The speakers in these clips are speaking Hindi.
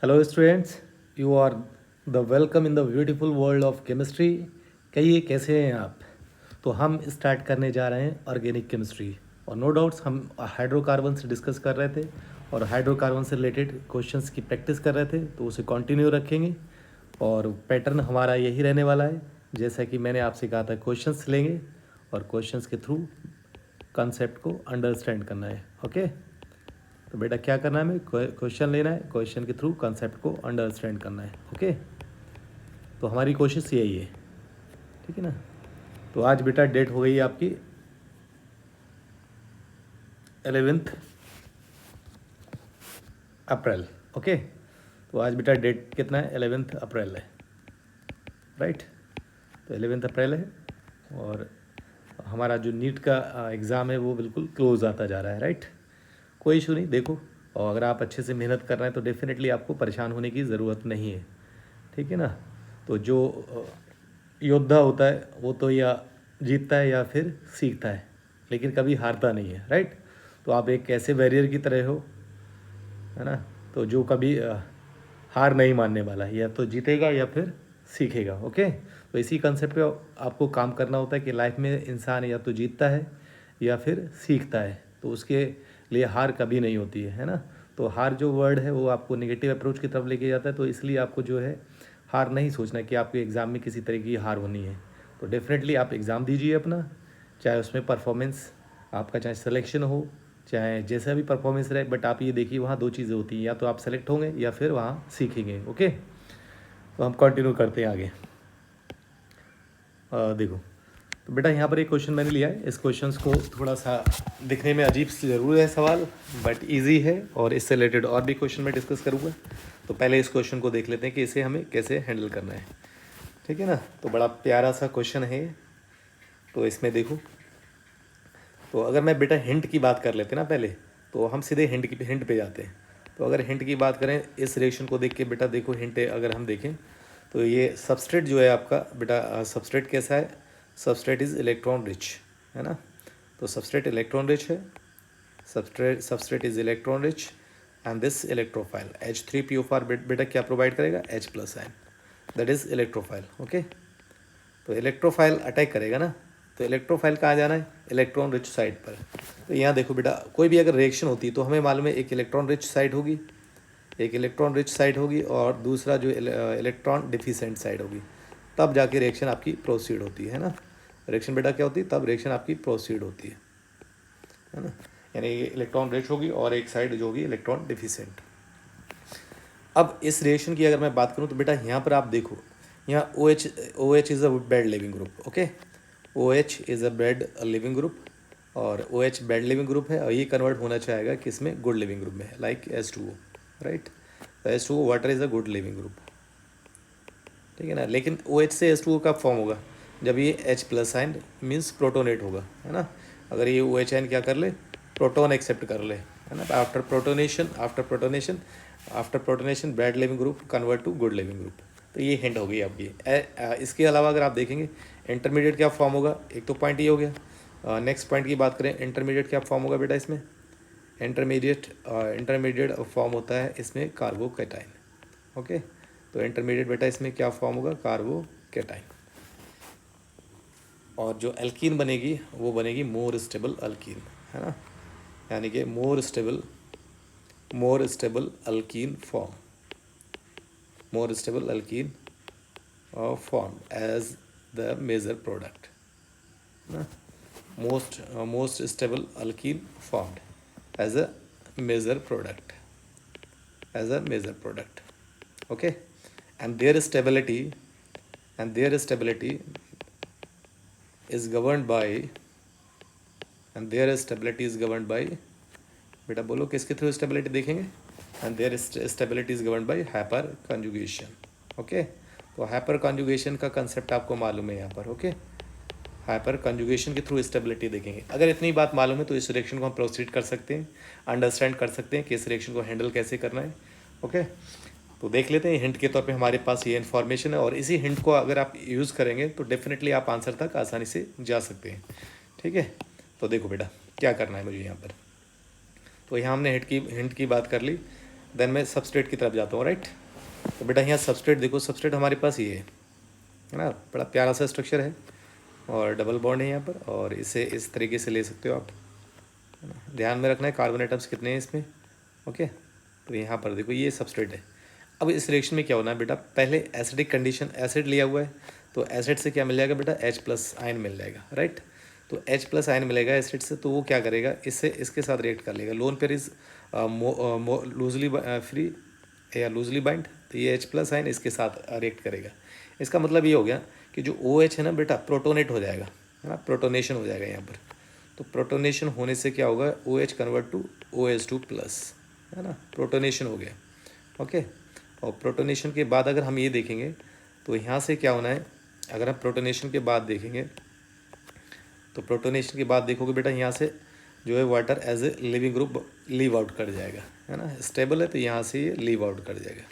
Hello students, you are the welcome in the beautiful world of chemistry. कहिए कैसे हैं आप। तो हम स्टार्ट करने जा रहे हैं ऑर्गेनिक केमिस्ट्री। और नो डाउट्स हम हाइड्रोकार्बन से डिस्कस कर रहे थे और हाइड्रोकार्बन से रिलेटेड क्वेश्चंस की प्रैक्टिस कर रहे थे, तो उसे कंटिन्यू रखेंगे। और पैटर्न हमारा यही रहने वाला है, जैसा कि मैंने आपसे कहा था, क्वेश्चंस लेंगे और क्वेश्चंस के थ्रू कॉन्सेप्ट को अंडरस्टैंड करना है। ओके, तो बेटा क्या करना है, हमें क्वेश्चन लेना है, क्वेश्चन के थ्रू कॉन्सेप्ट को अंडरस्टैंड करना है। ओके, तो हमारी कोशिश यही है, ठीक है ना। तो आज बेटा डेट हो गई आपकी 11 अप्रैल। ओके, तो आज बेटा डेट कितना है, 11 अप्रैल है, राइट। तो 11 अप्रैल है और हमारा जो नीट का एग्ज़ाम है वो बिल्कुल क्लोज आता जा रहा है, राइट। कोई इशू नहीं, देखो, और अगर आप अच्छे से मेहनत कर रहे हैं तो डेफिनेटली आपको परेशान होने की ज़रूरत नहीं है, ठीक है ना। तो जो योद्धा होता है वो तो या जीतता है या फिर सीखता है, लेकिन कभी हारता नहीं है, राइट। तो आप एक ऐसे वॉरियर की तरह हो, है ना, तो जो कभी हार नहीं मानने वाला है, या तो जीतेगा या फिर सीखेगा। ओके, तो इसी कंसेप्ट पे आपको काम करना होता है कि लाइफ में इंसान या तो जीतता है या फिर सीखता है, तो उसके लिए हार कभी नहीं होती है ना। तो हार जो वर्ड है वो आपको नेगेटिव अप्रोच की तरफ लेके जाता है, तो इसलिए आपको जो है हार नहीं सोचना कि आपके एग्ज़ाम में किसी तरह की हार होनी है। तो डेफिनेटली आप एग्ज़ाम दीजिए अपना, चाहे उसमें परफॉर्मेंस आपका, चाहे सिलेक्शन हो, चाहे जैसा भी परफॉर्मेंस रहे, बट आप ये देखिए वहाँ दो चीज़ें होती हैं, या तो आप सेलेक्ट होंगे या फिर वहाँ सीखेंगे। ओके, तो हम कंटिन्यू करते हैं आगे। देखो, तो बेटा यहाँ पर एक क्वेश्चन मैंने लिया है। इस क्वेश्चन को थोड़ा सा दिखने में अजीब से ज़रूर है सवाल, बट इजी है, और इससे रिलेटेड और भी क्वेश्चन मैं डिस्कस करूँगा। तो पहले इस क्वेश्चन को देख लेते हैं कि इसे हमें कैसे हैंडल करना है, ठीक है ना। तो बड़ा प्यारा सा क्वेश्चन है। तो इसमें देखो, तो अगर मैं बेटा हिंट की बात कर लेते ना पहले, तो हम सीधे हिंट पे जाते हैं। तो अगर हिंट की बात करें, इस रिएक्शन को देख के बेटा देखो, हिंट अगर हम देखें तो ये सबस्ट्रेट जो है आपका बेटा, सबस्ट्रेट कैसा है, सबस्ट्रेट इज़ इलेक्ट्रॉन रिच, है ना। तो सबस्ट्रेट इलेक्ट्रॉन रिच है, substrate is electron rich, and this electrophile H3PO4 बेटा क्या प्रोवाइड करेगा, H+ ion, that is electrophile. Okay, तो इलेक्ट्रोफाइल अटैक करेगा ना, तो इलेक्ट्रोफाइल कहाँ जाना है, इलेक्ट्रॉन रिच साइड पर। तो यहाँ देखो बेटा, कोई भी अगर रिएक्शन होती है तो हमें मालूम है एक इलेक्ट्रॉन रिच साइड होगी, एक इलेक्ट्रॉन रिच साइड होगी, और दूसरा जो इलेक्ट्रॉन डिफिशेंट साइड होगी, तब जाके रिएक्शन आपकी प्रोसीड होती है ना। रिएक्शन बेटा क्या होती है, तब रिएक्शन आपकी प्रोसीड होती है ना। यानी इलेक्ट्रॉन रिच होगी और एक साइड जो होगी इलेक्ट्रॉन डिफिशेंट। अब इस रिएक्शन की अगर मैं बात करूँ तो बेटा यहाँ पर आप देखो, यहाँ OH is a bad leaving group. Okay, OH is a bad leaving group, और OH बैड लिविंग ग्रुप है, और ये कन्वर्ट होना चाहेगा किसमें, गुड लिविंग ग्रुप में, लाइक H2O, राइट। तो H2O water is a good leaving group, ठीक है ना। लेकिन OH से H2O कब फॉर्म होगा, जब ये H+ आयन मीन्स प्रोटोनेट होगा, है ना। अगर ये OH आयन क्या कर ले, प्रोटोन एक्सेप्ट कर ले, है ना। After protonation bad leaving group convert to good leaving group. तो ये हिंट हो गई आपकी। इसके अलावा अगर आप देखेंगे इंटरमीडिएट क्या फॉर्म होगा, एक तो पॉइंट ये हो गया। नेक्स्ट पॉइंट की बात करें, इंटरमीडिएट क्या फॉर्म होगा बेटा इसमें, इंटरमीडिएट फॉर्म होता है इसमें कार्बोकैटाइन। ओके, तो इंटरमीडिएट बेटा इसमें क्या फॉर्म होगा, कार्बोकैटाइन। और जो एल्कीन बनेगी वो बनेगी मोर स्टेबल अल्कीन, है ना। यानी कि more stable alkene form, more stable alkene form as the major product, ना। Most stable alkene formed as a major product, okay, and their stability is governed by, बेटा बोलो किसके थ्रू स्टेबिलिटी देखेंगे, and their stability is governed by hyper conjugation. Okay, तो हाइपर कंजुगेशन का कंसेप्ट आपको मालूम है यहाँ पर। ओके, हाइपर कंजुगेशन के थ्रू स्टेबिलिटी देखेंगे। अगर इतनी बात मालूम है तो इस रिएक्शन को हम प्रोसीड कर सकते हैं, अंडरस्टैंड कर सकते हैं कि इस रिएक्शन को हैंडल कैसे करना है। ओके, तो देख लेते हैं, हिंट के तौर पे हमारे पास ये इन्फॉर्मेशन है, और इसी हिंट को अगर आप यूज़ करेंगे तो डेफिनेटली आप आंसर तक आसानी से जा सकते हैं, ठीक है। तो देखो बेटा क्या करना है मुझे यहाँ पर, तो यहाँ हमने हिंट की बात कर ली। देन मैं सबस्ट्रेट की तरफ जाता हूँ, राइट। तो बेटा यहाँ सबस्ट्रेट देखो, सबस्ट्रेट हमारे पास ये है ना, बड़ा प्यारा सा स्ट्रक्चर है और डबल बॉन्ड है यहाँ पर, और इसे इस तरीके से ले सकते हो आप, है ना। ध्यान में रखना है कार्बन एटम्स कितने हैं इसमें, ओके। तो यहाँ पर देखो ये सबस्ट्रेट है। अब इस रिएक्शन में क्या होना है बेटा, पहले एसिडिक कंडीशन, एसिड लिया हुआ है तो एसिड से क्या मिल जाएगा बेटा, H+ आयन मिल जाएगा, राइट। तो H+ आयन मिलेगा एसिड से, तो वो क्या करेगा, इससे इसके साथ रिएक्ट कर लेगा। Lone pair is loosely free या लूजली बाइंड, तो ये H+ आयन इसके साथ रिएक्ट करेगा। इसका मतलब ये हो गया कि जो OH है ना बेटा, प्रोटोनेट हो जाएगा, है ना, प्रोटोनेशन हो जाएगा यहाँ पर। तो प्रोटोनेशन होने से क्या होगा, OH कन्वर्ट टू OH2+, है ना, प्रोटोनेशन हो गया, ओके। और प्रोटोनेशन के बाद अगर हम ये देखेंगे तो यहाँ से क्या होना है, अगर हम प्रोटोनेशन के बाद देखेंगे तो प्रोटोनेशन के बाद देखोगे बेटा, यहाँ से जो है water as a leaving group leave out कर जाएगा, है ना। स्टेबल है तो यहाँ से ये लीव आउट कर जाएगा।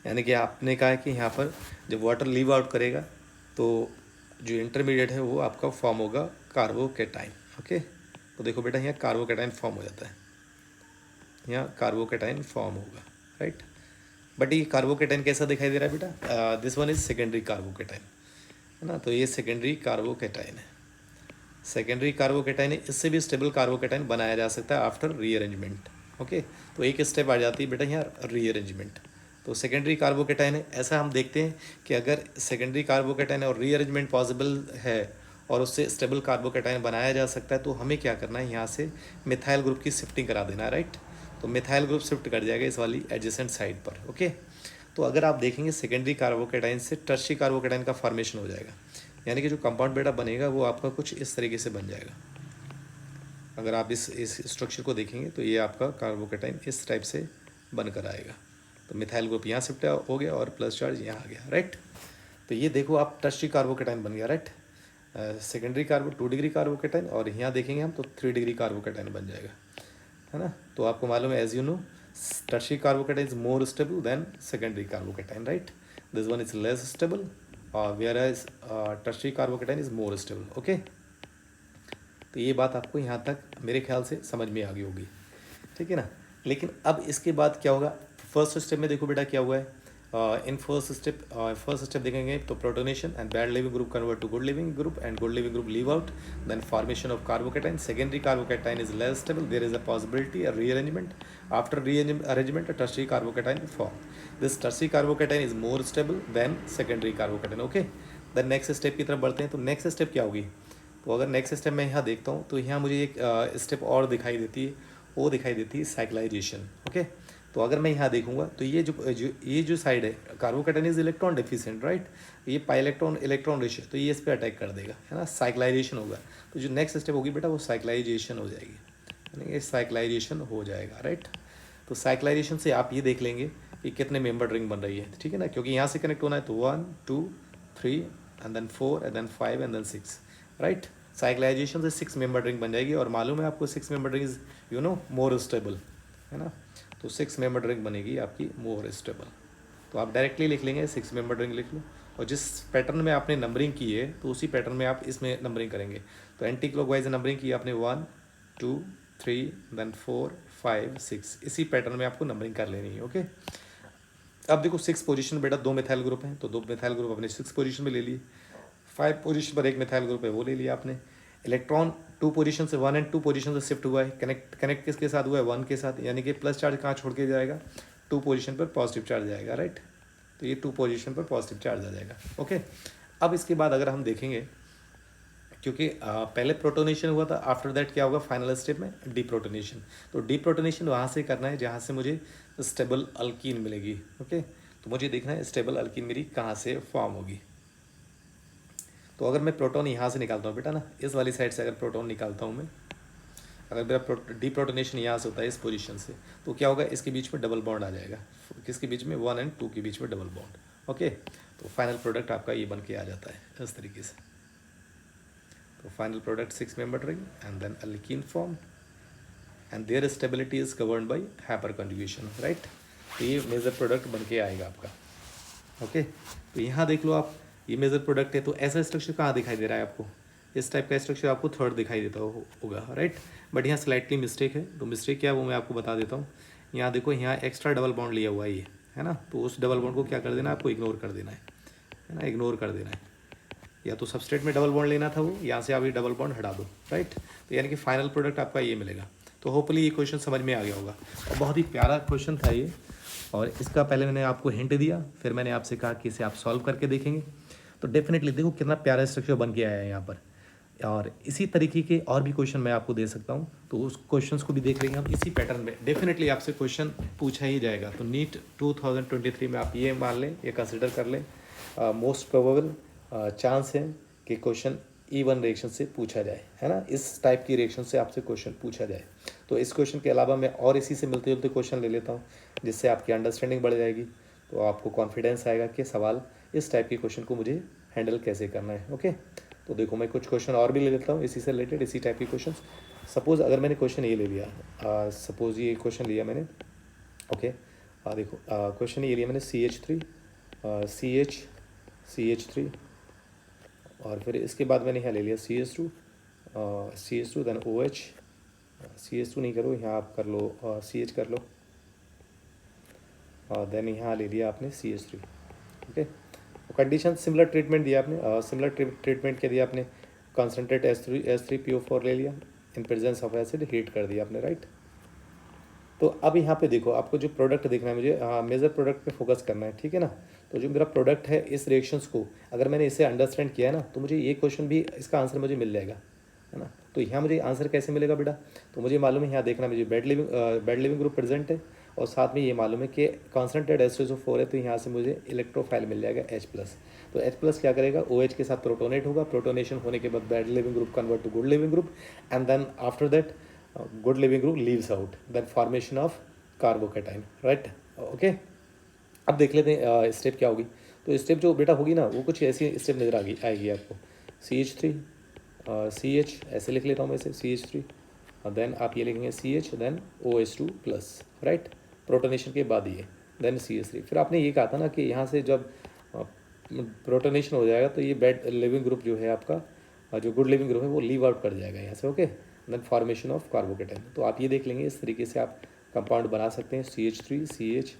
यानी कि आपने कहा है कि यहाँ पर जब वाटर लीव आउट करेगा तो जो इंटरमीडिएट है वो आपका फॉर्म होगा कार्बोकेटाइन, ओके। तो देखो बेटा यहाँ कार्बोकेटाइन फॉर्म हो जाता है, यहाँ कार्बोकेटाइन फॉर्म होगा, राइट। बट ये कार्बोकेटाइन कैसा दिखाई दे रहा है बेटा, this one is secondary carbocation, है ना। तो ये सेकेंडरी कार्बोकेटाइन है, सेकेंडरी कार्बोकेटाइन है। इससे भी स्टेबल कार्बोकेटाइन बनाया जा सकता है आफ्टर रीअरेंजमेंट, ओके। तो एक स्टेप आ जाती है बेटा यहाँ रीअरेंजमेंट। तो सेकेंडरी कार्बोकेटाइन है, ऐसा हम देखते हैं कि अगर सेकेंडरी कार्बोकेटाइन और रीअरेंजमेंट पॉसिबल है और उससे स्टेबल कार्बोकेटाइन बनाया जा सकता है, तो हमें क्या करना है, यहाँ से मिथाइल ग्रुप की शिफ्टिंग करा देना है, राइट। तो मिथाइल ग्रुप शिफ्ट कर जाएगा इस वाली एडजेसेंट साइड पर, ओके। तो अगर आप देखेंगे सेकेंडरी कार्बोकेटाइन से टर्शियरी कार्बोकेटाइन का फॉर्मेशन हो जाएगा, यानी कि जो कंपाउंड बेटा बनेगा वो आपका कुछ इस तरीके से बन जाएगा। अगर आप इस स्ट्रक्चर को देखेंगे तो ये आपका कार्बोकेटाइन इस टाइप से बनकर आएगा। तो मिथाइल ग्रुप यहाँ शिफ्ट हो गया और प्लस चार्ज यहाँ आ गया, राइट। तो ये देखो आप टर्शियरी कार्बोकेटाइन बन गया, राइट। सेकेंडरी 2 डिग्री कार्बोकेटाइन, और यहाँ देखेंगे हम तो 3 डिग्री कार्बोकेटाइन बन जाएगा, है ना। तो आपको मालूम है, as you know, tertiary carbocation is more stable than secondary carbocation, right. This one is less stable whereas tertiary carbocation is more stable, okay. तो ये बात आपको यहाँ तक मेरे ख्याल से समझ में आ गई होगी, ठीक है ना। लेकिन अब इसके बाद क्या होगा, फर्स्ट स्टेप में देखो बेटा क्या हुआ है, इन फर्स्ट स्टेप देखेंगे तो protonation and bad leaving group convert to good leaving group and good leaving group leave out, then formation of carbocation. Secondary carbocation is less stable, there is a possibility a rearrangement, after rearrangement a tertiary carbocation form. This tertiary carbocation is more stable than secondary carbocation, okay. Then next step की तरफ बढ़ते हैं। तो नेक्स्ट स्टेप क्या होगी, तो अगर नेक्स्ट स्टेप मैं यहाँ देखता हूँ तो यहाँ मुझे एक स्टेप और दिखाई देती है, वो दिखाई देती है साइक्लाइजेशन, ओके। तो अगर मैं यहाँ देखूँगा तो ये जो साइड है, carbocation is electron deficient, right. ये पाई इलेक्ट्रॉन रेशियो, तो ये इस पर अटैक कर देगा, है ना, साइक्लाइजेशन होगा। तो जो नेक्स्ट स्टेप होगी बेटा वो साइक्लाइजेशन हो जाएगी, यानी कि साइक्लाइजेशन हो जाएगा, राइट। तो साइक्लाइजेशन से आप ये देख लेंगे कि कितने मेंबर रिंग बन रही है, ठीक है ना, क्योंकि यहाँ से कनेक्ट होना है तो 1 2 3 and then 4 and then 5 and then 6, right. Cyclization से 6 मेंबर रिंग बन जाएगी, और मालूम है आपको 6 member ring is you know more stable, है ना। तो 6 मेंबर रिंग बनेगी आपकी मोर स्टेबल। तो आप डायरेक्टली लिख लेंगे 6 मेंबर रिंग लिख लो, और जिस पैटर्न में आपने नंबरिंग की है तो उसी पैटर्न में आप इसमें नंबरिंग करेंगे। तो एंटी क्लॉकवाइज नंबरिंग की आपने 1 2 3 देन 4 5 6, इसी पैटर्न में आपको नंबरिंग कर लेनी है, ओके। अब देखो 6 पोजीशन बेटा 2 मिथाइल ग्रुप हैं, तो 2 मिथाइल ग्रुप अपने 6 पोजीशन में ले लिए। 5 पोजीशन पर एक मिथाइल ग्रुप है, वो ले लिया आपने। इलेक्ट्रॉन 2 पोजीशन से 1 एंड 2 पोजीशन से शिफ्ट हुआ है, कनेक्ट किसके साथ हुआ है, 1 के साथ, यानी कि प्लस चार्ज कहाँ छोड़ के जाएगा, 2 पोजीशन पर पॉजिटिव चार्ज जाएगा, राइट। तो ये 2 पोजीशन पर पॉजिटिव चार्ज आ जाएगा, ओके। अब इसके बाद अगर हम देखेंगे, क्योंकि पहले प्रोटोनेशन हुआ था, आफ्टर दैट क्या होगा फाइनल स्टेप में डीप्रोटोनेशन। तो डीप्रोटोनेशन वहाँ से करना है जहाँ से मुझे स्टेबल अल्कीन मिलेगी, ओके। तो मुझे देखना है स्टेबल अल्कीन मेरी कहाँ से फॉर्म होगी। तो अगर मैं प्रोटॉन यहाँ से निकालता हूँ बेटा ना, इस वाली साइड से अगर प्रोटॉन निकालता हूँ मैं, अगर मेरा डीप्रोटोनेशन यहाँ से होता है इस पोजीशन से, तो क्या होगा, इसके बीच में डबल बॉन्ड आ जाएगा, किसके बीच में, 1 एंड 2 के बीच में डबल बॉन्ड, ओके। तो फाइनल प्रोडक्ट आपका ये बन के आ जाता है इस तरीके से। तो final product 6 member ring and then alkene form and their stability is governed by hyper conjugation, right. तो ये मेजर प्रोडक्ट बन के आएगा आपका, ओके। तो यहाँ देख लो आप, ये मेजर प्रोडक्ट है। तो ऐसा स्ट्रक्चर कहाँ दिखाई दे रहा है आपको, इस टाइप का स्ट्रक्चर आपको थर्ड दिखाई देता होगा, राइट। बट यहाँ स्लाइटली मिस्टेक है, तो मिस्टेक क्या है वो मैं आपको बता देता हूँ। यहाँ देखो, यहाँ एक्स्ट्रा डबल बॉन्ड लिया हुआ है ये, है ना, तो उस डबल बॉन्ड को क्या कर देना है आपको, इग्नोर कर देना है ना, इग्नोर कर देना है। या तो सबस्ट्रेट में डबल बॉन्ड लेना था वो, यहाँ से आप ये डबल बॉन्ड हटा दो, राइट। तो यानी कि फाइनल प्रोडक्ट आपका ये मिलेगा। तो होपफुली ये क्वेश्चन समझ में आ गया होगा, और बहुत ही प्यारा क्वेश्चन था ये। और इसका पहले मैंने आपको हिंट दिया, फिर मैंने आपसे कहा कि इसे आप सॉल्व करके देखेंगे। तो डेफिनेटली देखो कितना प्यारा स्ट्रक्चर बन के आया है यहाँ पर। और इसी तरीके के और भी क्वेश्चन मैं आपको दे सकता हूँ, तो उस क्वेश्चंस को भी देख लेंगे हम इसी पैटर्न में। डेफिनेटली आपसे क्वेश्चन पूछा ही जाएगा। तो नीट 2023 में आप ये मान लें, ये कंसिडर कर लें, मोस्ट प्रोबेबल चांस है कि क्वेश्चन E1 रिएक्शन से पूछा जाए, है ना, इस टाइप की रिएक्शन से आपसे क्वेश्चन पूछा जाए। तो इस क्वेश्चन के अलावा मैं और इसी से मिलते जुलते क्वेश्चन ले लेता हूँ, जिससे आपकी अंडरस्टैंडिंग बढ़ जाएगी। तो आपको कॉन्फिडेंस आएगा कि सवाल इस टाइप के क्वेश्चन को मुझे हैंडल कैसे करना है। ओके, तो देखो मैं कुछ क्वेश्चन और भी ले लेता हूँ इसी से रिलेटेड, इसी टाइप के क्वेश्चन। सपोज़ अगर मैंने क्वेश्चन ये ले लिया, सपोज़ ये क्वेश्चन लिया मैंने, ओके, देखो क्वेश्चन ये लिया मैंने CH3, CH3, और फिर इसके बाद मैंने यहाँ ले लिया CH2, देन OH, CH2 नहीं करो, यहाँ आप कर लो CH कर लो, देन यहाँ ले लिया आपने CH3। Okay, condition similar treatment दिया आपने, सिमिलर ट्रीटमेंट क्या दिया आपने, कॉन्सेंट्रेट H3PO4 ले लिया, इन प्रेजेंस ऑफ एसिड हीट कर दिया आपने, राइट। तो अब यहाँ पे देखो, आपको जो प्रोडक्ट देखना है, मुझे मेजर प्रोडक्ट पे फोकस करना है, ठीक है ना। तो जो मेरा प्रोडक्ट है इस रिएक्शंस को, अगर मैंने इसे अंडरस्टैंड किया है ना, तो मुझे ये क्वेश्चन भी इसका आंसर मुझे मिल जाएगा, है ना। तो यहाँ मुझे आंसर कैसे मिलेगा बेटा, तो मुझे मालूम है, यहाँ देखना मुझे बेड लिविंग ग्रुप प्रेजेंट है, और साथ में ये मालूम है कि कॉन्सेंट्रेट H2SO4 है, तो यहाँ से मुझे इलेक्ट्रोफाइल मिल जाएगा H+। तो H+ क्या करेगा, OH के साथ प्रोटोनेट होगा, प्रोटोनेशन होने के बाद bad leaving group convert to good leaving group, and then after that good leaving group leaves out, then formation of carbocation, right. Okay, अब देख लेते हैं स्टेप क्या होगी। तो स्टेप जो बेटा होगी ना, वो कुछ ऐसी स्टेप नजर आएगी आपको, CH3, CH ऐसे लिख लेता हूँ मैं इसे, CH3, देन आप ये लिखेंगे CH, then OH2+, right, protonation के बाद ये, देन CH3। फिर आपने ये कहा था ना कि यहाँ से जब प्रोटोनेशन हो जाएगा तो ये बेड लिविंग ग्रुप जो है आपका, जो गुड लिविंग ग्रुप है, वो लीव आउट कर जाएगा यहाँ से। Okay, then formation of carbocation. तो आप ये देख लेंगे, इस तरीके से आप कंपाउंड बना सकते हैं, CH3, CH,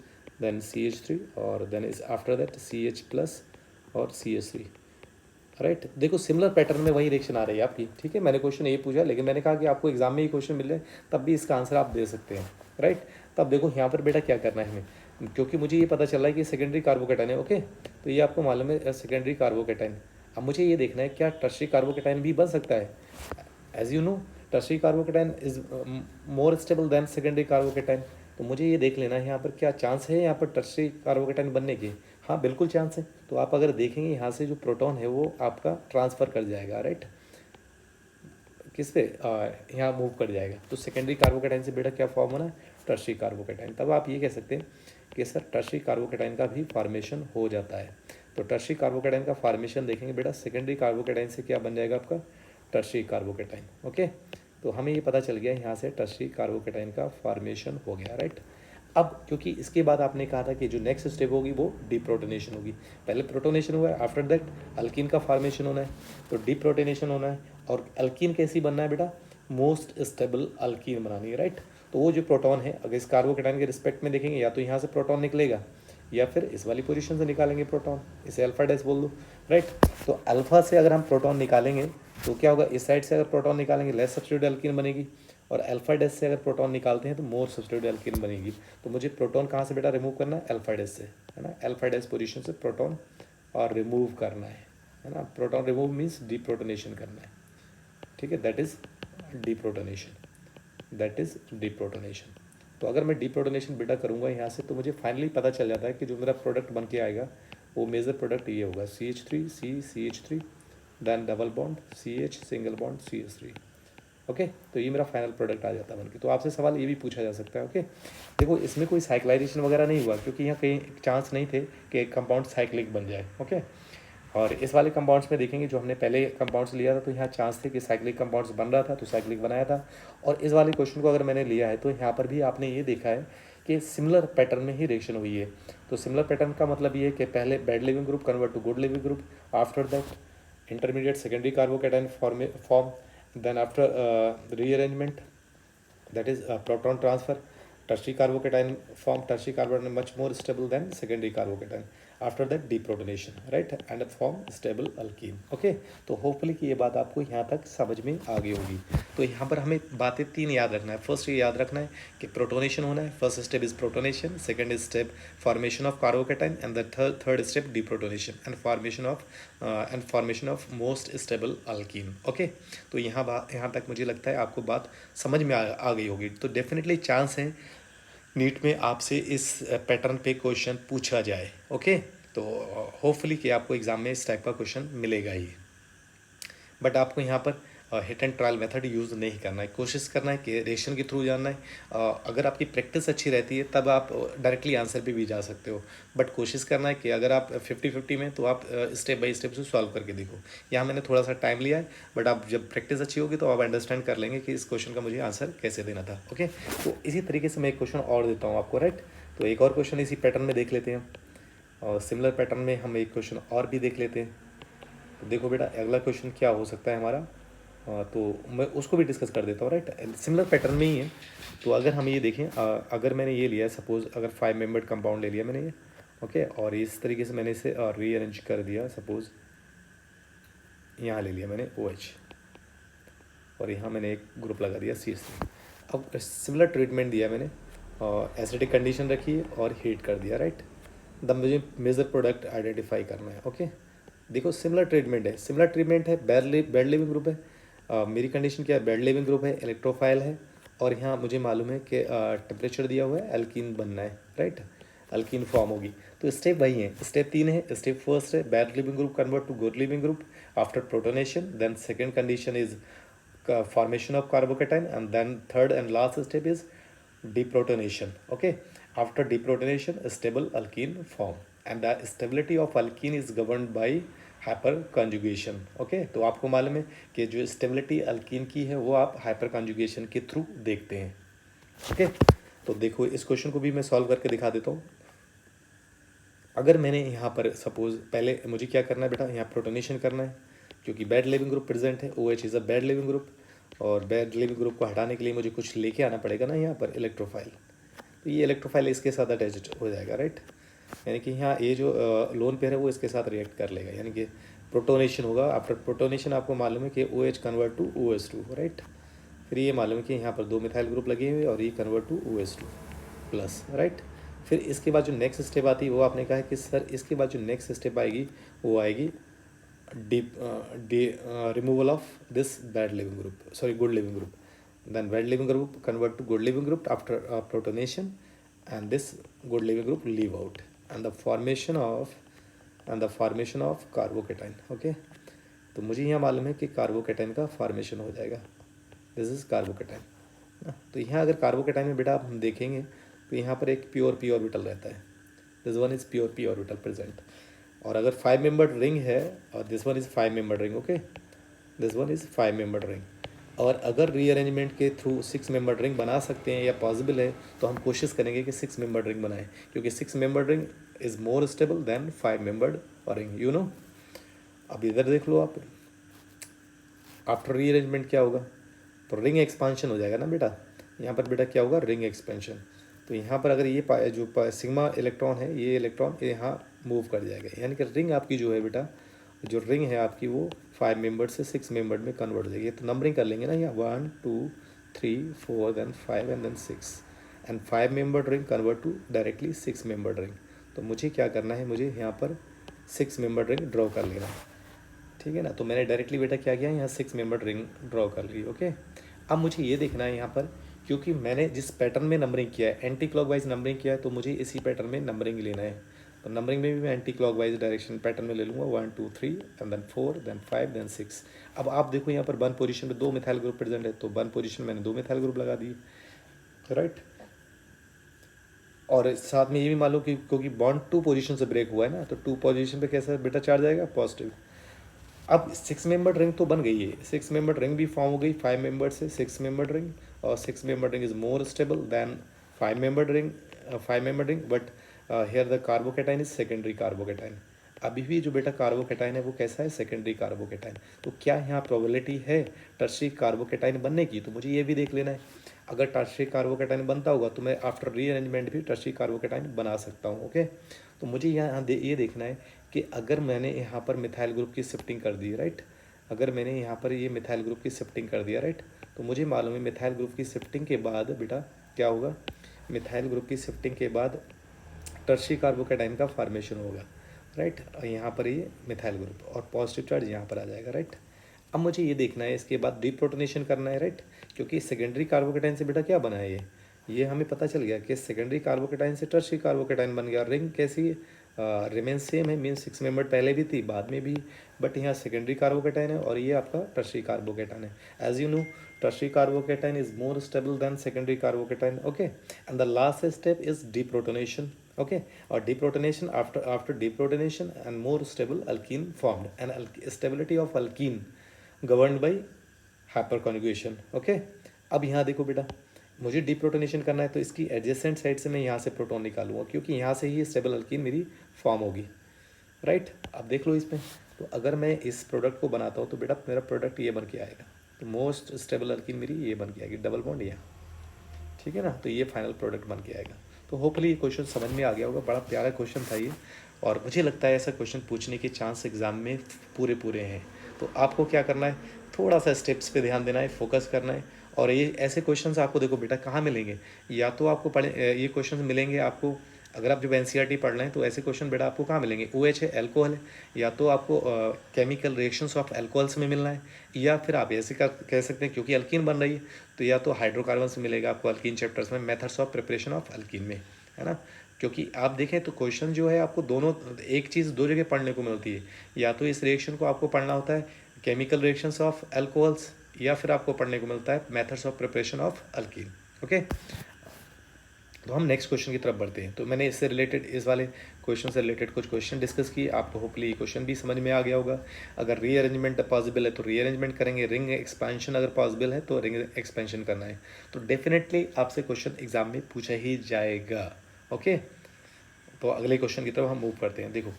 देन CH3, और then is after that CH+ और CH3, राइट। देखो सिमिलर पैटर्न में वही रिएक्शन आ रही है आपकी, ठीक है। मैंने क्वेश्चन यही पूछा, लेकिन मैंने कहा कि आपको एग्जाम में ही क्वेश्चन मिल जाए तब भी इसका आंसर आप दे सकते हैं, राइट। तब देखो यहाँ पर बेटा क्या करना है हमें, क्योंकि मुझे ये पता चल रहा है कि सेकेंडरी कार्बोकेटाइन है, ओके, तो ये आपको मालूम है सेकेंडरी कार्बोकेटाइन। अब मुझे ये देखना है क्या टर्शियरी कार्बोकेटाइन भी बन सकता है। As you know, tertiary carbocation is more stable than secondary carbocation. तो मुझे ये देख लेना है यहाँ पर क्या चांस है यहाँ पर टर्शियरी कार्बोकेटाइन बनने के। हाँ बिल्कुल चांस है। तो आप अगर देखेंगे यहाँ से जो प्रोटॉन है वो आपका ट्रांसफ़र कर जाएगा, राइट, किस पे, यहाँ मूव कर जाएगा। तो सेकेंडरी कार्बोकेटाइन से बेटा क्या फॉर्म होना है, टर्शियरी कार्बोकेटाइन। तब आप ये कह सकते हैं कि सर टर्शियरी कार्बोकेटाइन का भी फॉर्मेशन हो जाता है। तो टर्शियरी कार्बोकेटाइन का फॉर्मेशन देखेंगे बेटा, सेकेंडरी कार्बोकेटाइन से क्या बन जाएगा आपका, टर्शियरी कार्बोकेटाइन। ओके, तो हमें ये पता चल गया यहाँ से टर्शियरी कार्बोकेटाइन का फॉर्मेशन हो गया, राइट। अब क्योंकि इसके बाद आपने कहा था कि जो नेक्स्ट स्टेप होगी वो डीप्रोटोनेशन होगी। पहले प्रोटोनेशन हुआ है, आफ्टर दैट अल्कीन का फॉर्मेशन होना है, तो डीप्रोटोनेशन होना है। और अल्कीन कैसी बनना है बेटा, मोस्ट स्टेबल अल्कीन बनानी है, राइट। तो वो जो प्रोटॉन है, अगर इस कार्बोकेटाइन के रिस्पेक्ट में देखेंगे, या तो यहाँ से प्रोटॉन निकलेगा या फिर इस वाली पोजीशन से निकालेंगे प्रोटॉन, इसे अल्फा डैश बोल दो, राइट। तो अल्फा से अगर हम प्रोटॉन निकालेंगे तो क्या होगा, इस साइड से अगर प्रोटॉन निकालेंगे लेस सब्स्टिट्यूट अल्कीन बनेगी, और अल्फा डैश से अगर प्रोटॉन निकालते हैं तो मोर सब्स्टिट्यूट अल्कीन बनेगी। तो मुझे प्रोटॉन कहाँ से बेटा रिमूव करना है, अल्फा डैश से, है ना, अल्फा डैश पोजीशन से प्रोटॉन और रिमूव करना है ना। प्रोटॉन रिमूव मीन्स डीप्रोटोनेशन करना है, ठीक है, that is deprotonation, that is deprotonation. तो अगर मैं डीप्रोटोनेशन बेटा करूँगा यहाँ से, तो मुझे फाइनली पता चल जाता है कि जो मेरा प्रोडक्ट बन के आएगा वो मेजर प्रोडक्ट ये होगा, CH3, CH3, then double bond CH, single bond CH3। Okay, तो ये मेरा फाइनल प्रोडक्ट आ जाता है बनके। तो आपसे सवाल ये भी पूछा जा सकता है, ओके। देखो इसमें कोई साइक्लाइजेशन वगैरह नहीं हुआ, क्योंकि यहाँ कहीं चांस नहीं थे कि कंपाउंड साइक्लिक बन जाए, ओके। और इस वाले कंपाउंड्स में देखेंगे, जो हमने पहले कंपाउंड्स लिया था तो यहाँ चांस थे कि साइक्लिक कंपाउंड्स बन रहा था, तो साइक्लिक बनाया था। और इस वाले क्वेश्चन को अगर मैंने लिया है तो यहाँ पर भी आपने ये देखा है कि सिमिलर पैटर्न में ही रिएक्शन हुई है। तो सिमिलर पैटर्न का मतलब ये है कि पहले bad leaving group convert to good leaving group, after that intermediate secondary carbocation form, then after rearrangement, that is proton transfer, tertiary carbocation form tertiary carbocation much more stable than secondary carbocation after that deprotonation, right, and form stable alkene. Okay, तो होपफुली कि ये बात आपको यहाँ तक समझ में आ गई होगी। तो यहाँ पर हमें बातें तीन याद रखना है। फर्स्ट ये याद रखना है कि प्रोटोनेशन होना है। First step is protonation, second step formation of carbocation and the third step deprotonation and formation of most stable alkene. Okay, तो यहाँ तक मुझे लगता है आपको बात समझ में आ गई होगी। तो डेफिनेटली चांस है नीट में आपसे इस पैटर्न पे क्वेश्चन पूछा जाए। ओके, तो होपफुली कि आपको एग्ज़ाम में इस टाइप का क्वेश्चन मिलेगा ही। बट आपको यहाँ पर hit and trial method use नहीं करना है, कोशिश करना है कि रेशन के थ्रू जानना है। अगर आपकी प्रैक्टिस अच्छी रहती है तब आप डायरेक्टली आंसर पे भी जा सकते हो, बट कोशिश करना है कि अगर आप 50-50 में तो आप स्टेप बाय स्टेप से सॉल्व करके देखो। यहाँ मैंने थोड़ा सा टाइम लिया है, बट आप जब प्रैक्टिस अच्छी होगी तो आप अंडरस्टैंड कर लेंगे कि इस क्वेश्चन का मुझे आंसर कैसे देना था। ओके, तो इसी तरीके से मैं एक क्वेश्चन और देता हूँ आपको, राइट। तो एक और क्वेश्चन इसी पैटर्न में देख लेते हैं, और सिमिलर पैटर्न में हम एक क्वेश्चन और भी देख लेते हैं। तो देखो बेटा, अगला क्वेश्चन क्या हो सकता है हमारा, तो मैं उसको भी डिस्कस कर देता हूँ, राइट। सिमिलर पैटर्न में ही है। तो अगर हम ये देखें, अगर मैंने ये लिया है, सपोज अगर 5 मेंबर्ड कंपाउंड ले लिया मैंने ये, ओके, और इस तरीके से मैंने इसे रीअरेंज कर दिया। सपोज यहाँ ले लिया मैंने OH, और यहाँ मैंने एक ग्रुप लगा दिया CH3। अब सिमिलर ट्रीटमेंट दिया मैंने, एसिडिक कंडीशन रखी है और हीट कर दिया, राइट। द मुझे मेजर प्रोडक्ट आइडेंटिफाई करना है। ओके, देखो सिमिलर ट्रीटमेंट है, सिमिलर ट्रीटमेंट है, बेड लिविंग ग्रुप है। मेरी कंडीशन क्या है, बेड लिविंग ग्रुप है, इलेक्ट्रोफाइल है, और यहाँ मुझे मालूम है कि टेम्परेचर दिया हुआ है, अल्कीन बनना है, राइट, अल्कीन फॉर्म होगी। तो स्टेप वही है, स्टेप 3 है। स्टेप फर्स्ट है bad leaving group convert to good leaving group after protonation, then second condition is formation of carbocation, and then third and last step is deprotonation. Okay, after deprotonation stable alkene form, and the stability of alkene is governed by hyper conjugation. Okay, तो आपको मालूम है कि जो स्टेबिलिटी अल्कीन की है वो आप हाइपर कॉन्जुगेशन के थ्रू देखते हैं। ओके, तो देखो इस क्वेश्चन को भी मैं सॉल्व करके दिखा देता हूँ। अगर मैंने यहाँ पर सपोज पहले मुझे क्या करना है बेटा, यहाँ प्रोटोनेशन करना है, क्योंकि बैड लिविंग ग्रुप प्रेजेंट है, OH is a bad leaving group, और बैड लिविंग ग्रुप को हटाने के लिए मुझे कुछ लेके आना पड़ेगा ना यहाँ पर, इलेक्ट्रोफाइल। तो ये इलेक्ट्रोफाइल इसके साथ अटैच हो जाएगा, राइट, यानी कि यहाँ ये जो लोन पेयर है वो इसके साथ रिएक्ट कर लेगा, यानी कि प्रोटोनेशन होगा। आफ्टर प्रोटोनेशन आपको मालूम है कि OH convert to OH2, right. फिर ये मालूम है कि यहाँ पर 2 मिथाइल ग्रुप लगे हुए और ये convert to OH2 plus, right. फिर इसके बाद जो नेक्स्ट स्टेप आती है वो आपने कहा है कि सर इसके बाद जो नेक्स्ट स्टेप आएगी वो आएगी removal of this bad living group, sorry, good living group. Then bad living group convert to good living group after protonation, and this good living group leave out, and the formation of carbocation. Okay, तो मुझे यहाँ मालूम है कि कार्बोकेटाइन का फॉर्मेशन हो जाएगा, दिस इज कार्बोकेटाइन। तो यहाँ अगर कार्बोकेटाइन में बेटा आप हम देखेंगे तो यहाँ पर एक प्योर p ऑर्बिटल रहता है, this one is pure p orbital present. और अगर 5 मेंबर्ड रिंग है, और this one is 5 membered ring, okay, this one is 5 membered ring. और अगर रीअरेंजमेंट के थ्रू 6 मेंबर्ड रिंग बना सकते हैं या पॉसिबल है तो हम कोशिश करेंगे कि 6 मेंबर्ड रिंग बनाएं, क्योंकि 6 membered ring is more stable then 5 membered ring, you know. अब इधर देख लो आप, आफ्टर रीअरेंजमेंट क्या होगा, तो रिंग एक्सपांशन हो जाएगा ना बेटा। यहाँ पर बेटा क्या होगा, रिंग एक्सपेंशन। तो यहाँ पर अगर ये जो सिग्मा इलेक्ट्रॉन है, ये इलेक्ट्रॉन यहाँ मूव कर जाएगा, यानी कि रिंग आपकी जो है बेटा, जो रिंग है आपकी वो 5 मेंबर्ड से 6 मेंबर्ड में कन्वर्ट हो जाएगी। तो नंबरिंग कर लेंगे ना, यहाँ 1 2 3 4 then 5 and then 6, and 5 membered ring convert to directly 6 membered ring. तो मुझे क्या करना है, मुझे यहाँ पर 6 मेंबर्ड रिंग ड्रॉ कर लेना, ठीक है ना। तो मैंने डायरेक्टली बेटा क्या किया, यहाँ 6 मेंबर्ड रिंग ड्रॉ कर ली। ओके, अब मुझे ये देखना है यहाँ पर, क्योंकि मैंने जिस पैटर्न में नंबरिंग किया है, एंटी क्लॉकवाइज नंबरिंग किया है, तो मुझे इसी पैटर्न में नंबरिंग लेना है। तो नंबरिंग में भी मैं एंटी क्लॉकवाइज डायरेक्शन पैटर्न में ले लूँगा, 1 2 3 एंड देन 4 देन 5 देन 6। अब आप देखो यहाँ पर 1 पोजीशन में 2 मिथाइल ग्रुप प्रेजेंट है, तो 1 पोजीशन मैंने 2 मिथाइल ग्रुप लगा दिए, राइट। और साथ में ये भी मान लो कि क्योंकि बॉन्ड 2 पोजीशन से ब्रेक हुआ है ना, तो 2 पोजीशन पे कैसा बेटा चार्ज आएगा, पॉजिटिव। अब 6 मेंबर्ड रिंग तो बन गई है, 6 मेंबर्ड रिंग भी फॉर्म हो गई 5 मेंबर्ड से 6 मेंबर्ड रिंग, और 6 membered ring is more stable then 5 membered ring, but here the carbocation is secondary carbocation, अभी भी जो बेटा कार्बोकेटाइन है वो कैसा है, सेकेंडरी कार्बोकेटाइन। तो क्या यहाँ प्रोबेबिलिटी है टर्शियरी कार्बोकेटाइन बनने की, तो मुझे ये भी देख लेना है। अगर टर्शियरी कार्बोकेटाइन बनता होगा तो मैं आफ्टर रीअरेंजमेंट भी टर्शियरी कार्बोकेटाइन बना सकता हूँ। ओके, तो मुझे यहाँ ये देखना है कि अगर मैंने यहाँ पर मिथाइल ग्रुप की शिफ्टिंग कर दी, राइट, अगर मैंने यहाँ पर ये मिथाइल ग्रुप की शिफ्टिंग कर दिया, राइट, तो मुझे मालूम है मिथाइल ग्रुप की शिफ्टिंग के बाद बेटा क्या होगा, मिथाइल ग्रुप की शिफ्टिंग के बाद टर्शियरी कार्बोकेटाइन का फॉर्मेशन होगा, राइट। यहाँ पर ये मिथाइल ग्रुप और पॉजिटिव चार्ज यहाँ पर आ जाएगा, राइट। अब मुझे ये देखना है इसके बाद डीप्रोटोनेशन करना है, राइट, क्योंकि सेकेंडरी कार्बोकेटाइन से बेटा क्या बना है ये हमें पता चल गया कि सेकेंडरी कार्बोकेटाइन से टर्शियरी कार्बोकेटाइन बन गया। रिंग कैसी रिमेन सेम है, मीन्स 6 मेंबर पहले भी थी बाद में भी, बट यहाँ सेकेंडरी कार्बोकेटाइन है और ये आपका टर्शियरी कार्बोकेटाइन है। As you know tertiary carbocation is more stable than secondary carbocation, okay, and the last step is deprotonation, okay, or deprotonation, after deprotonation and more stable alkene formed, and stability of alkene governed by hyperconjugation, okay। अब यहाँ देखो बेटा मुझे डिप्रोटोनेशन करना है तो इसकी एडजेसेंट साइड से मैं यहाँ से प्रोटॉन निकालूंगा क्योंकि यहाँ से ही स्टेबल अल्कीन मेरी फॉर्म होगी, राइट। अब देख लो इसमें, तो अगर मैं इस प्रोडक्ट को बनाता हूँ तो बेटा मेरा प्रोडक्ट ये बन के आएगा, तो मोस्ट स्टेबल अल्कीन मेरी ये बन के आएगी, डबल बॉन्ड यहाँ, ठीक है ना। तो ये फाइनल प्रोडक्ट बन के आएगा। तो होपफुली ये क्वेश्चन समझ में आ गया होगा, बड़ा प्यारा क्वेश्चन था ये, और मुझे लगता है ऐसा क्वेश्चन पूछने के चांस एग्जाम में पूरे हैं। तो आपको क्या करना है, थोड़ा सा स्टेप्स पे ध्यान देना है, फोकस करना है। और ये ऐसे क्वेश्चंस आपको देखो बेटा कहाँ मिलेंगे, या तो आपको ये क्वेश्चंस मिलेंगे आपको अगर आप जब एनसीईआरटी पढ़ रहे हैं तो ऐसे क्वेश्चन बेटा आपको कहाँ मिलेंगे, OH है, एल्कोहल है, या तो आपको केमिकल रिएक्शंस ऑफ एल्कोहल्स में मिलना है, या फिर आप ऐसे कह सकते हैं क्योंकि अल्कीन बन रही है तो या तो हाइड्रोकार्बन से मिलेगा आपको अल्कीन चैप्टर्स में, methods of preparation of alkyne में, है ना। क्योंकि आप देखें तो क्वेश्चन जो है आपको दोनों एक चीज़ दो जगह पढ़ने को मिलती है, या तो इस रिएक्शन को आपको पढ़ना होता है केमिकल रिएक्शंस ऑफ एल्कोहल्स, या फिर आपको पढ़ने को मिलता है methods of preparation of alkyne, okay. तो हम नेक्स्ट क्वेश्चन की तरफ बढ़ते हैं। तो मैंने इससे रिलेटेड इस वाले क्वेश्चन से रिलेटेड कुछ क्वेश्चन डिस्कस किए, आपको होपफुली ये क्वेश्चन भी समझ में आ गया होगा। अगर रीअरेंजमेंट पॉसिबल है तो रीअरेंजमेंट करेंगे, रिंग एक्सपेंशन अगर पॉसिबल है तो रिंग एक्सपेंशन करना है। तो डेफिनेटली आपसे क्वेश्चन एग्जाम में पूछा ही जाएगा, ओके। तो अगले क्वेश्चन की तरफ हम मूव करते हैं। देखो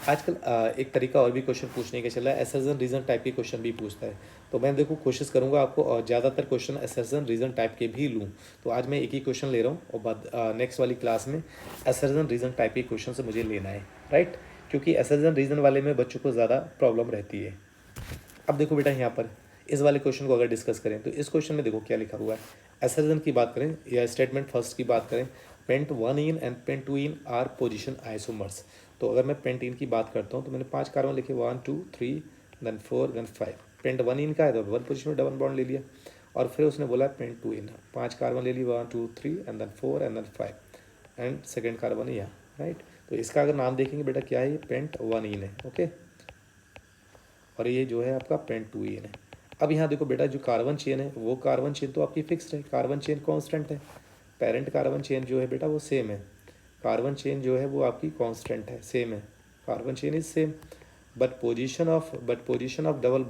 आजकल एक तरीका और भी क्वेश्चन पूछने का चला है, असर्जन रीजन टाइप के क्वेश्चन भी पूछता है। तो मैं देखो कोशिश करूंगा आपको ज़्यादातर क्वेश्चन असर्जन रीजन टाइप के भी लूँ। तो आज मैं एक ही क्वेश्चन ले रहा हूँ और बाद नेक्स्ट वाली क्लास में असर्जन रीजन टाइप के क्वेश्चन से मुझे लेना है, राइट, क्योंकि असर्जन रीजन वाले में बच्चों को ज़्यादा प्रॉब्लम रहती है। अब देखो बेटा यहाँ पर इस वाले क्वेश्चन को अगर डिस्कस करें तो इस क्वेश्चन में देखो क्या लिखा हुआ है। असर्जन की बात करें या स्टेटमेंट फर्स्ट की बात करें, pent 1 ene and pent 2 ene are position isomers. तो अगर मैं पेंट इन की बात करता हूँ तो मैंने 5 कार्बन लिखे, 1 2 3 देन 4 देन 5। पेंट 1 इन का है तो 1 पोजिशन में डबल बॉन्ड ले लिया, और फिर उसने बोला पेंट 2 इन, 5 कार्बन ले ली, 1 2 3 and then 4 and then 5 and second carbon है यहाँ, राइट। तो इसका अगर नाम देखेंगे बेटा क्या है, ये पेंट 1 इन है, ओके, और ये जो है आपका पेंट 2 इन है। अब यहाँ देखो बेटा जो कार्बन चेन है वो कार्बन चेन तो आपकी फिक्स्ड है, कार्बन चेन कांस्टेंट है, पेरेंट कार्बन चेन जो है बेटा वो सेम है, कार्बन चेन जो है वो आपकी कांस्टेंट है, सेम है, carbon chain is same, but position of double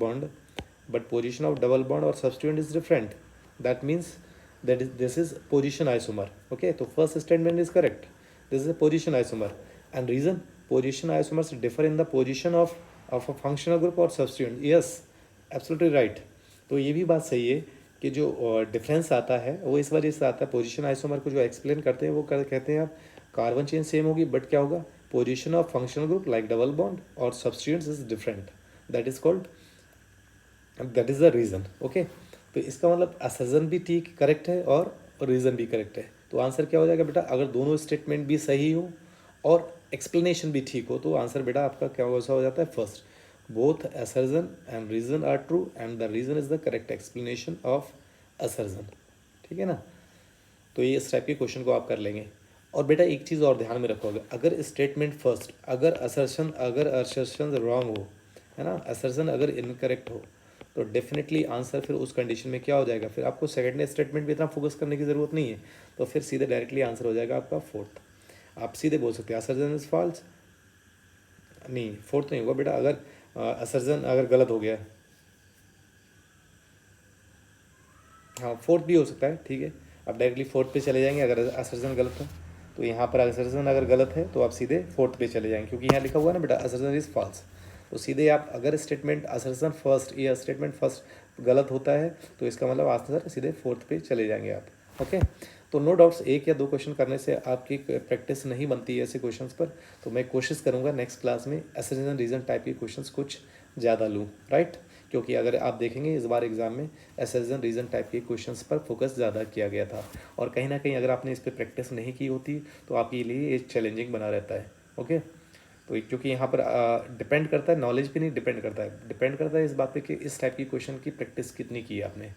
bond और substituent is different, that means that is this is position isomer, okay। तो first statement is correct, this is a position isomer, and reason position isomers differ in the position of a functional group or substituent, yes absolutely right। तो ये भी बात सही है कि जो डिफरेंस आता है वो इस वजह से आता है, पोजीशन आइसोमर को जो एक्सप्लेन करते हैं वो कहते हैं आप कार्बन चेन सेम होगी बट क्या होगा, position of functional group like double bond और substituents is different, that is called, that is the reason, okay. तो इसका मतलब असर्जन भी ठीक करेक्ट है और रीज़न भी करेक्ट है। तो आंसर क्या हो जाएगा बेटा, अगर दोनों स्टेटमेंट भी सही हो और एक्सप्लेनेशन भी ठीक हो तो आंसर बेटा आपका क्या वैसा हो जाता है, first, both assertion and reason are true and the reason is the correct explanation of assertion, ठीक है ना। तो ये इस टाइप के क्वेश्चन को आप कर लेंगे। और बेटा एक चीज़ और ध्यान में रखोगे, अगर स्टेटमेंट फर्स्ट अगर असर्शन रॉन्ग हो, है ना, असर्शन अगर इनकरेक्ट हो तो डेफिनेटली आंसर फिर उस कंडीशन में क्या हो जाएगा, फिर आपको सेकंड स्टेटमेंट पे इतना फोकस करने की ज़रूरत नहीं है, तो फिर सीधे डायरेक्टली आंसर हो जाएगा आपका फोर्थ। आप सीधे बोल सकते हैं असर्जन इज फॉल्स, नहीं फोर्थ नहीं होगा बेटा, अगर असर्जन अगर गलत हो गया, हाँ फोर्थ भी हो सकता है, ठीक है, आप डायरेक्टली फोर्थ पे चले जाएंगे अगर असर्जन गलत हो। तो यहाँ पर असर्जन अगर गलत है तो आप सीधे फोर्थ पे चले जाएंगे, क्योंकि यहाँ लिखा हुआ है ना बेटा असर्जन इज़ फॉल्स। तो सीधे आप अगर स्टेटमेंट असर्जन फर्स्ट या स्टेटमेंट फर्स्ट गलत होता है तो इसका मतलब आंसर सीधे फोर्थ पे चले जाएंगे आप। ओके, तो नो डाउट्स एक या दो क्वेश्चन करने से आपकी प्रैक्टिस नहीं बनती है ऐसे क्वेश्चंस पर। तो मैं कोशिश करूँगा नेक्स्ट क्लास में असर्जन रीज़न टाइप के क्वेश्चंस कुछ ज़्यादा लूँ, राइट। क्योंकि अगर आप देखेंगे इस बार एग्जाम में असर्जन रीज़न टाइप के क्वेश्चंस पर फोकस ज़्यादा किया गया था, और कहीं ना कहीं अगर आपने इस पर प्रैक्टिस नहीं की होती तो आपके लिए ये चैलेंजिंग बना रहता है। ओके, तो क्योंकि यहाँ पर डिपेंड करता है, नॉलेज भी नहीं डिपेंड करता है, डिपेंड करता है इस बात पे कि इस टाइप की क्वेश्चन की प्रैक्टिस कितनी की है आपने।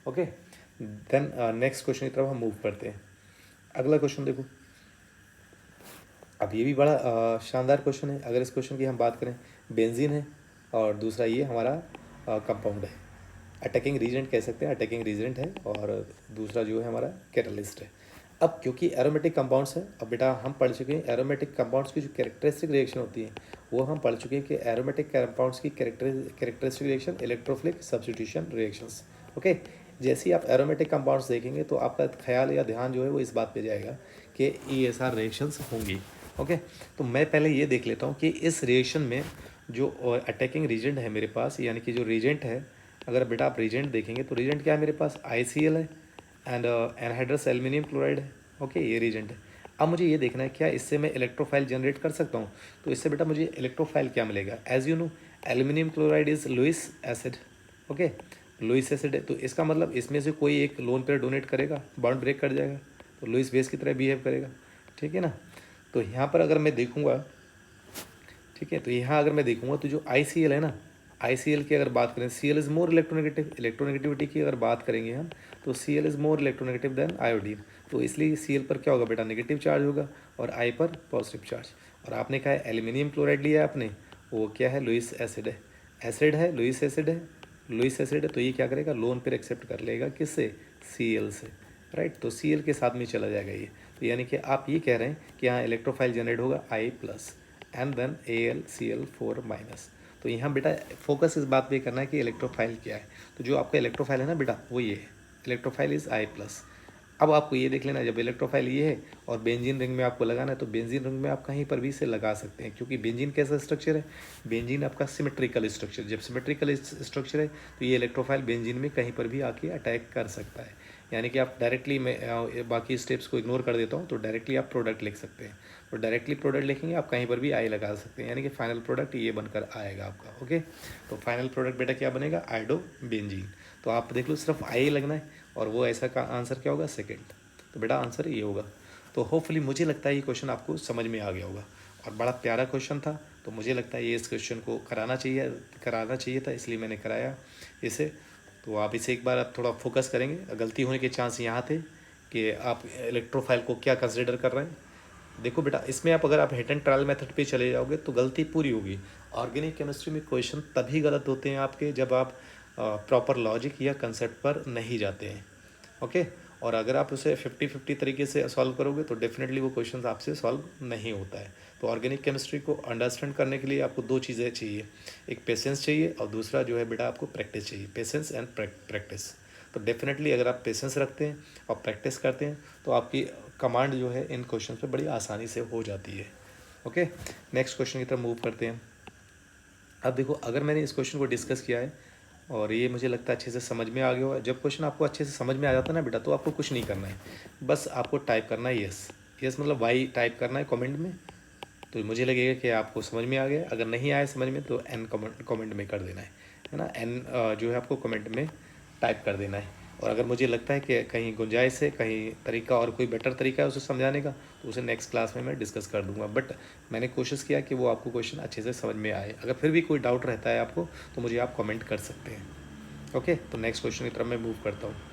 ओके, देन नेक्स्ट क्वेश्चन की तरफ हम मूव करते हैं। अगला क्वेश्चन देखो, अब ये भी बड़ा शानदार क्वेश्चन है। अगर इस क्वेश्चन की हम बात करें, बेंजीन है और दूसरा ये हमारा कंपाउंड है, अटैकिंग रीजेंट कह सकते हैं, अटैकिंग रीजेंट है, और दूसरा जो है हमारा कैटलिस्ट है। अब क्योंकि एरोमेटिक कंपाउंड्स हैं, अब बेटा हम पढ़ चुके हैं एरोमेटिक कंपाउंड्स की जो कैरेक्टरिस्टिक रिएक्शन होती है वो हम पढ़ चुके हैं कि एरोमेटिक कंपाउंड्स की characteristic reaction electrophilic substitution reactions. Okay, जैसे ही आप एरोमेटिक कंपाउंड्स देखेंगे तो आपका ख्याल या ध्यान जो है वो इस बात पे जाएगा कि ESR रिएक्शंस होंगी। ओके, तो मैं पहले ये देख लेता हूँ कि इस रिएक्शन में जो अटैकिंग रीजेंट है मेरे पास, यानी कि जो रीजेंट है, अगर बेटा आप रीजेंट देखेंगे तो रीजेंट क्या है मेरे पास, ICl है एंड एनहाइड्रस एल्युमिनियम क्लोराइड है। ओके, ये रीजेंट है। अब मुझे ये देखना है क्या इससे मैं इलेक्ट्रोफाइल जनरेट कर सकता हूँ। तो इससे बेटा मुझे इलेक्ट्रोफाइल क्या मिलेगा, as you know aluminium chloride is Lewis acid. Okay, Lewis acid है तो इसका मतलब इसमें से कोई एक लोन पेयर डोनेट करेगा, बॉन्ड ब्रेक कर जाएगा, तो लुइस बेस की तरह बिहेव करेगा। ठीक है ना। तो यहाँ पर अगर मैं देखूँगा, ठीक है, तो यहाँ अगर मैं देखूँगा तो जो ICl है ना, ICl की अगर बात करें, Cl is more electronegative, electronegativity की अगर बात करेंगे हम तो Cl is more electronegative than iodine. तो इसलिए Cl पर क्या होगा बेटा, नेगेटिव चार्ज होगा और I पर पॉजिटिव चार्ज। और आपने कहा है एल्यूमिनियम क्लोराइड लिया आपने, वो क्या है, लुइस एसिड है, एसिड है, लुइस एसिड है, लुइस एसिड है, तो ये क्या करेगा, लोन पर एक्सेप्ट कर लेगा किससे, Cl से, राइट। तो Cl के साथ में चला जाएगा ये। तो यानी कि आप ये कह रहे हैं कि यहाँ इलेक्ट्रोफाइल जनरेट होगा I+ एंड देन AlCl4-। तो यहाँ बेटा फोकस इस बात पे करना है कि इलेक्ट्रोफाइल क्या है। तो जो आपका इलेक्ट्रोफाइल है ना बेटा वो ये है, इलेक्ट्रोफाइल इज़ I+। अब आपको ये देख लेना, जब इलेक्ट्रोफाइल ये है और बेंजीन रिंग में आपको लगाना है तो बेंजीन रिंग में आप कहीं पर भी इसे लगा सकते हैं, क्योंकि बेंजीन कैसा स्ट्रक्चर है, बेंजीन आपका सिमेट्रिकल स्ट्रक्चर, जब सिमेट्रिकल स्ट्रक्चर है तो ये इलेक्ट्रोफाइल बेंजीन में कहीं पर भी आके अटैक कर सकता है। यानी कि आप डायरेक्टली, मैं बाकी स्टेप्स को इग्नोर कर देता हूँ, तो डायरेक्टली आप प्रोडक्ट लिख सकते हैं। तो डायरेक्टली प्रोडक्ट लिखेंगे आप कहीं पर भी आई लगा सकते हैं, यानी कि फाइनल प्रोडक्ट ये बनकर आएगा आपका। ओके, तो फाइनल प्रोडक्ट बेटा क्या बनेगा, आयोडो बेंजीन। तो आप देख लो सिर्फ आई लगना है और वो ऐसा का आंसर क्या होगा, सेकेंड। तो बेटा आंसर ये होगा। तो होपफुली मुझे लगता है ये क्वेश्चन आपको समझ में आ गया होगा और बड़ा प्यारा क्वेश्चन था। तो मुझे लगता है ये इस क्वेश्चन को कराना चाहिए था, इसलिए मैंने कराया इसे। तो आप इसे एक बार आप थोड़ा फोकस करेंगे। गलती होने के चांस यहाँ थे कि आप इलेक्ट्रोफाइल को क्या कंसिडर कर रहे हैं। देखो बेटा इसमें आप अगर आप हिट एंड ट्रायल मेथड पे चले जाओगे तो गलती पूरी होगी। ऑर्गेनिक केमिस्ट्री में क्वेश्चन तभी गलत होते हैं आपके जब आप प्रॉपर लॉजिक या कंसेप्ट पर नहीं जाते हैं। ओके, और अगर आप उसे 50-50 तरीके से सॉल्व करोगे तो डेफिनेटली वो क्वेश्चन आपसे सॉल्व नहीं होता है। तो ऑर्गेनिक केमिस्ट्री को अंडरस्टैंड करने के लिए आपको दो चीज़ें चाहिए, एक पेशेंस चाहिए और दूसरा जो है बेटा आपको प्रैक्टिस चाहिए, पेशेंस एंड प्रैक्टिस। तो डेफिनेटली अगर आप पेशेंस रखते हैं और प्रैक्टिस करते हैं तो आपकी कमांड जो है इन क्वेश्चन पे बड़ी आसानी से हो जाती है। ओके, नेक्स्ट क्वेश्चन की तरफ मूव करते हैं। अब देखो अगर मैंने इस क्वेश्चन को डिस्कस किया है और ये मुझे लगता है अच्छे से समझ में आ गया होगा। जब क्वेश्चन आपको अच्छे से समझ में आ जाता है ना बेटा तो आपको कुछ नहीं करना है, बस आपको टाइप करना है यस, यस मतलब वाई टाइप करना है कमेंट में। तो मुझे लगेगा कि आपको समझ में आ गया। अगर नहीं आया समझ में तो एन कमेंट में कर देना है ना, एन जो है आपको कमेंट में टाइप कर देना है। और अगर मुझे लगता है कि कहीं गुंजाइश है, कहीं तरीका और कोई बेटर तरीका है उसे समझाने का तो उसे नेक्स्ट क्लास में मैं डिस्कस कर दूंगा। बट मैंने कोशिश किया कि वो आपको क्वेश्चन अच्छे से समझ में आए। अगर फिर भी कोई डाउट रहता है आपको तो मुझे आप कमेंट कर सकते हैं। ओके, तो नेक्स्ट क्वेश्चन की तरफ मैं मूव करता हूँ।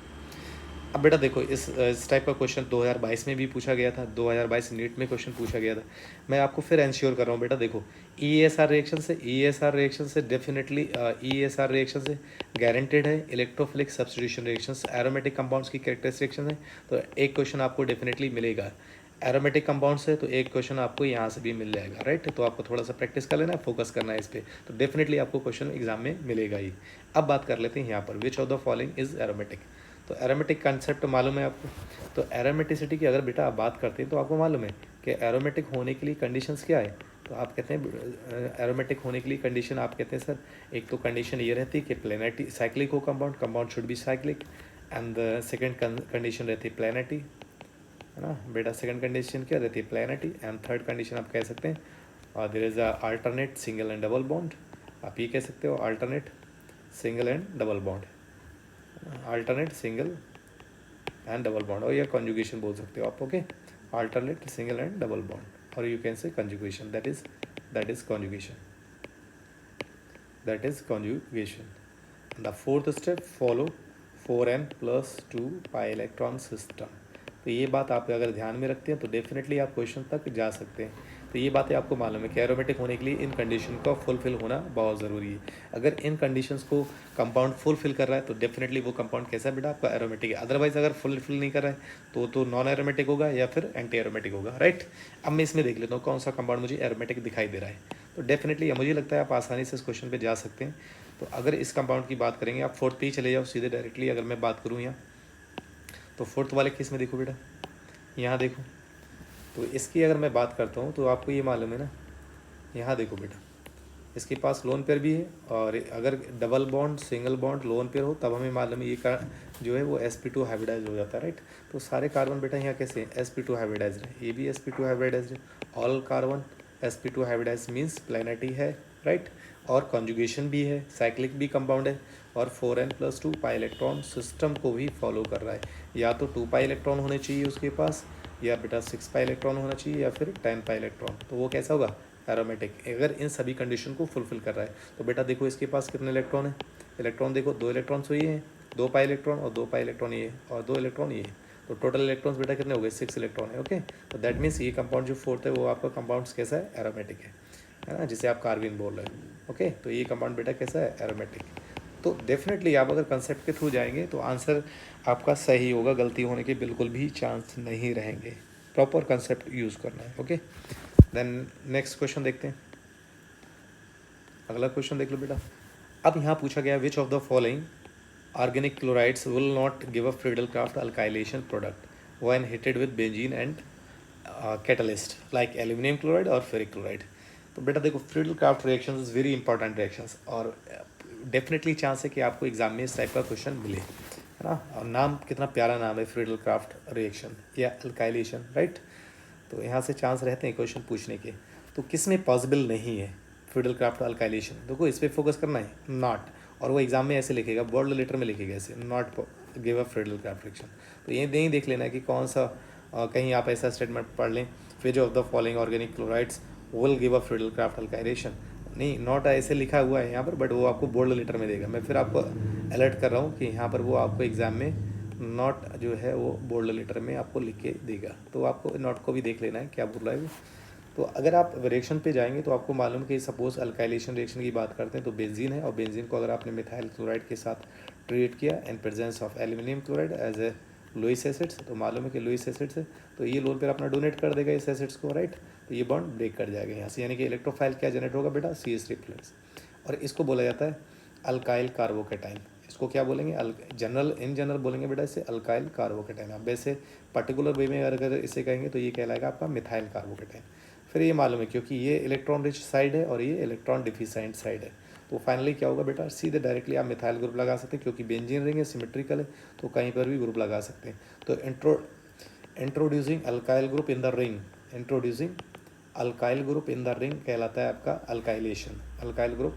अब बेटा देखो इस टाइप का क्वेश्चन 2022 में भी पूछा गया था, 2022 नीट में क्वेश्चन पूछा गया था। मैं आपको फिर एंश्योर कर रहा हूँ बेटा, देखो ESR रिएक्शन से डेफिनेटली ESR रिएक्शन से गारंटेड है electrophilic substitution reactions, aromatic compounds की कैरेक्टरिस्टिक्स हैं। तो एक क्वेश्चन आपको डेफिनेटली मिलेगा। एरोमेटिक कंपाउंड्स है तो एक क्वेश्चन आपको यहाँ से भी मिल जाएगा, राइट। तो आपको थोड़ा सा प्रैक्टिस कर लेना है, फोकस करना है इस पर, तो डेफिनेटली आपको क्वेश्चन एग्जाम में मिलेगा ही। अब बात कर लेते हैं यहाँ पर, which of the following is aromatic. तो एरोमेटिक कंसेप्ट मालूम है आपको। तो एरोमेटिसिटी की अगर बेटा आप बात करते हैं तो आपको मालूम है कि एरोमेटिक होने के लिए कंडीशंस क्या है। तो आप कहते हैं एरोमेटिक होने के लिए कंडीशन आप कहते हैं सर, एक तो कंडीशन ये रहती है कि प्लेनेटी साइक्लिक हो compound should be cyclic, and the second condition रहती है प्लेनेटी, है ना बेटा। सेकंड कंडीशन क्या रहती है, प्लेनेटी, एंड थर्ड कंडीशन आप कह सकते हैं there is a alternate single and double bond. आप ये कह सकते हो alternate single and double bond, alternate single and double bond, और या कॉन्जुगेशन बोल सकते हो आप। Okay, alternate single and double bond, और you can say conjugation, that is conjugation, that is conjugation. The fourth step follow 4n+2 pi electron system. तो ये बात आप अगर ध्यान में रखते हैं तो डेफिनेटली आप क्वेश्चन तक जा सकते हैं। तो ये बातें आपको मालूम है कि एरोमेटिक होने के लिए इन कंडीशन का फुलफिल होना बहुत ज़रूरी है। अगर इन कंडीशंस को कंपाउंड फुलफिल कर रहा है तो डेफिनेटली वो कंपाउंड कैसा बेटा आपका एरोमेटिक है। अदरवाइज अगर फुलफिल नहीं कर रहा है तो नॉन एरोमेटिक होगा या फिर एंटी एरोमेटिक होगा, राइट। अब मैं इसमें देख लेता हूँ कौन सा कंपाउंड मुझे एरोमेटिक दिखाई दे रहा है। तो डेफिनेटली मुझे लगता है आप आसानी से इस क्वेश्चन पर जा सकते हैं। तो अगर इस कंपाउंड की बात करेंगे, आप फोर्थ पे ही चले जाओ सीधे डायरेक्टली। अगर मैं बात करूँ यहाँ तो फोर्थ वाले केस में देखो बेटा, यहाँ देखो। तो इसकी अगर मैं बात करता हूँ तो आपको ये मालूम है ना, यहाँ देखो बेटा, इसके पास लोन पेयर भी है, और अगर double bond single bond lone pair हो तब हमें मालूम है ये का जो है वो sp2 हाइब्रिडाइज हो जाता है, राइट। तो सारे कार्बन बेटा यहाँ कैसे हैं, sp2 हाइब्रिडाइज है, ये भी sp2 हाइब्रिडाइज है। All carbon sp2 hybridize means planarity है, राइट। और कॉन्जुगेशन भी है, साइक्लिक भी कंपाउंड है, और 4n+2 पाई इलेक्ट्रॉन सिस्टम को भी फॉलो कर रहा है। या तो 2 पाई इलेक्ट्रॉन होने चाहिए उसके पास, या बेटा 6 पाई इलेक्ट्रॉन होना चाहिए, या फिर 10 पाई इलेक्ट्रॉन। तो वो कैसा होगा, एरोमेटिक, अगर इन सभी कंडीशन को फुलफिल कर रहा है। तो बेटा देखो इसके पास कितने इलेक्ट्रॉन है, इलेक्ट्रॉन देखो 2 इलेक्ट्रॉन तो ये हैं, 2 पाई इलेक्ट्रॉन और 2 पाई इलेक्ट्रॉन ये, और 2 इलेक्ट्रॉन ये। तो टोटल इलेक्ट्रॉन्स बेटा कितने हो गए, 6 इलेक्ट्रॉन है। ओके, तो दैट मीन्स ये कंपाउंड जो फोर्थ है वो आपका कंपाउंड कैसा है, एरोमेटिक है ना, जिसे आप कार्बिन बोल रहे हो। ओके, तो ये कंपाउंड बेटा कैसा है, एरोमेटिक। तो डेफिनेटली आप अगर कंसेप्ट के थ्रू जाएंगे तो आंसर आपका सही होगा, गलती होने के बिल्कुल भी चांस नहीं रहेंगे। प्रॉपर कंसेप्ट यूज़ करना है। ओके, देन नेक्स्ट क्वेश्चन देखते हैं। अगला क्वेश्चन देख लो बेटा। अब यहाँ पूछा गया which of the following organic chlorides will not give a Friedel-Crafts alkylation product when heated with benzene and catalyst like aluminium chloride और फेरिक क्लोराइड। तो बेटा देखो, Friedel-Crafts reactions is very important reactions, और डेफिनेटली चांस है कि आपको एग्जाम में इस टाइप का क्वेश्चन मिले, है ना। और नाम कितना प्यारा नाम है, फ्रीडल-क्राफ्ट रिएक्शन या अल्काइलेशन, राइट। तो यहाँ से चांस रहते हैं क्वेश्चन पूछने के। तो किस में पॉसिबल नहीं है फ्रीडल-क्राफ्ट अल्काइलेशन, देखो इस पर फोकस करना है, नॉट। और वो एग्जाम में ऐसे लिखेगा, बोल्ड लेटर में लिखेगा ऐसे, not give a Friedel-Crafts reaction. तो ये नहीं देख लेना है कि कौन सा कहीं आप ऐसा स्टेटमेंट पढ़ लें, which of the following organic chlorides will give a Friedel-Crafts alkylation. नहीं, नॉट ऐसे लिखा हुआ है यहाँ पर, बट वो आपको बोल्ड लेटर में देगा। मैं फिर आपको अलर्ट कर रहा हूँ कि यहाँ पर वो आपको एग्ज़ाम में नॉट जो है वो बोल्ड लेटर में आपको लिख के देगा। तो आपको नॉट को भी देख लेना है क्या बोल रहा है वो। तो अगर आप रिएक्शन पे जाएंगे तो आपको मालूम कि सपोज अल्काइलेशन रिएक्शन की बात करते हैं तो बेंजीन है, और बेंजीन को अगर आपने मिथाइल क्लोराइड के साथ ट्रीट किया in presence of aluminium chloride as a Lewis acids, तो मालूम है कि लुईस एसिड्स है, तो ये लोन पर अपना डोनेट कर देगा इस एसिड्स को, राइट। तो ये बॉन्ड ब्रेक कर जाएगा यहाँ से, यानी कि इलेक्ट्रोफाइल क्या जनरेट होगा बेटा, CH3+, और इसको बोला जाता है अल्काइल कार्बोकेटाइन। इसको क्या बोलेंगे, इन जनरल बोलेंगे बेटा इसे अल्काइल कार्बोकेटाइन। आप वैसे पर्टिकुलर वे में अगर इसे कहेंगे तो ये कहलाएगा आपका मिथाइल कार्बोकेटाइन। फिर ये मालूम है क्योंकि ये इलेक्ट्रॉन रिच साइड है और ये इलेक्ट्रॉन डिफिसाइंट साइड है, तो फाइनली क्या होगा बेटा, सीधे डायरेक्टली आप मिथाइल ग्रुप लगा सकते हैं, क्योंकि बेंजीन रिंग है, सिमेट्रिकल है, तो कहीं पर भी ग्रुप लगा सकते हैं। तो introducing alkyl group in the ring, introducing alkyl group in the ring कहलाता है आपका alkylation. Alkyl group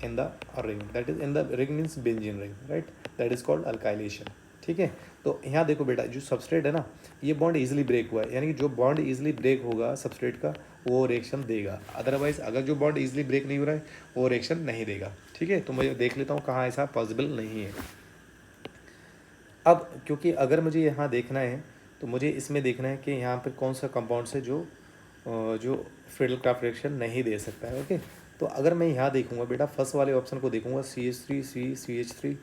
in the ring, that is in the ring means benzene ring, right, that is called alkylation. ठीक है, तो यहाँ देखो बेटा, जो सबस्ट्रेट है ना, ये बॉन्ड इजीली ब्रेक हुआ है, यानी कि जो बॉन्ड इजीली ब्रेक होगा सबस्ट्रेट का वो रिएक्शन देगा। अदरवाइज अगर जो बॉन्ड इजीली ब्रेक नहीं हो रहा है वो रिएक्शन नहीं देगा। ठीक है, तो मैं देख लेता हूँ कहाँ ऐसा पॉसिबल नहीं है। अब क्योंकि अगर मुझे यहाँ देखना है तो मुझे इसमें देखना है कि यहाँ पर कौन सा कंपाउंड है जो फ्रीडल-क्राफ्ट रिएक्शन नहीं दे सकता है। ओके, तो अगर मैं यहाँ देखूँगा बेटा, फर्स्ट वाले ऑप्शन को देखूँगा, CH3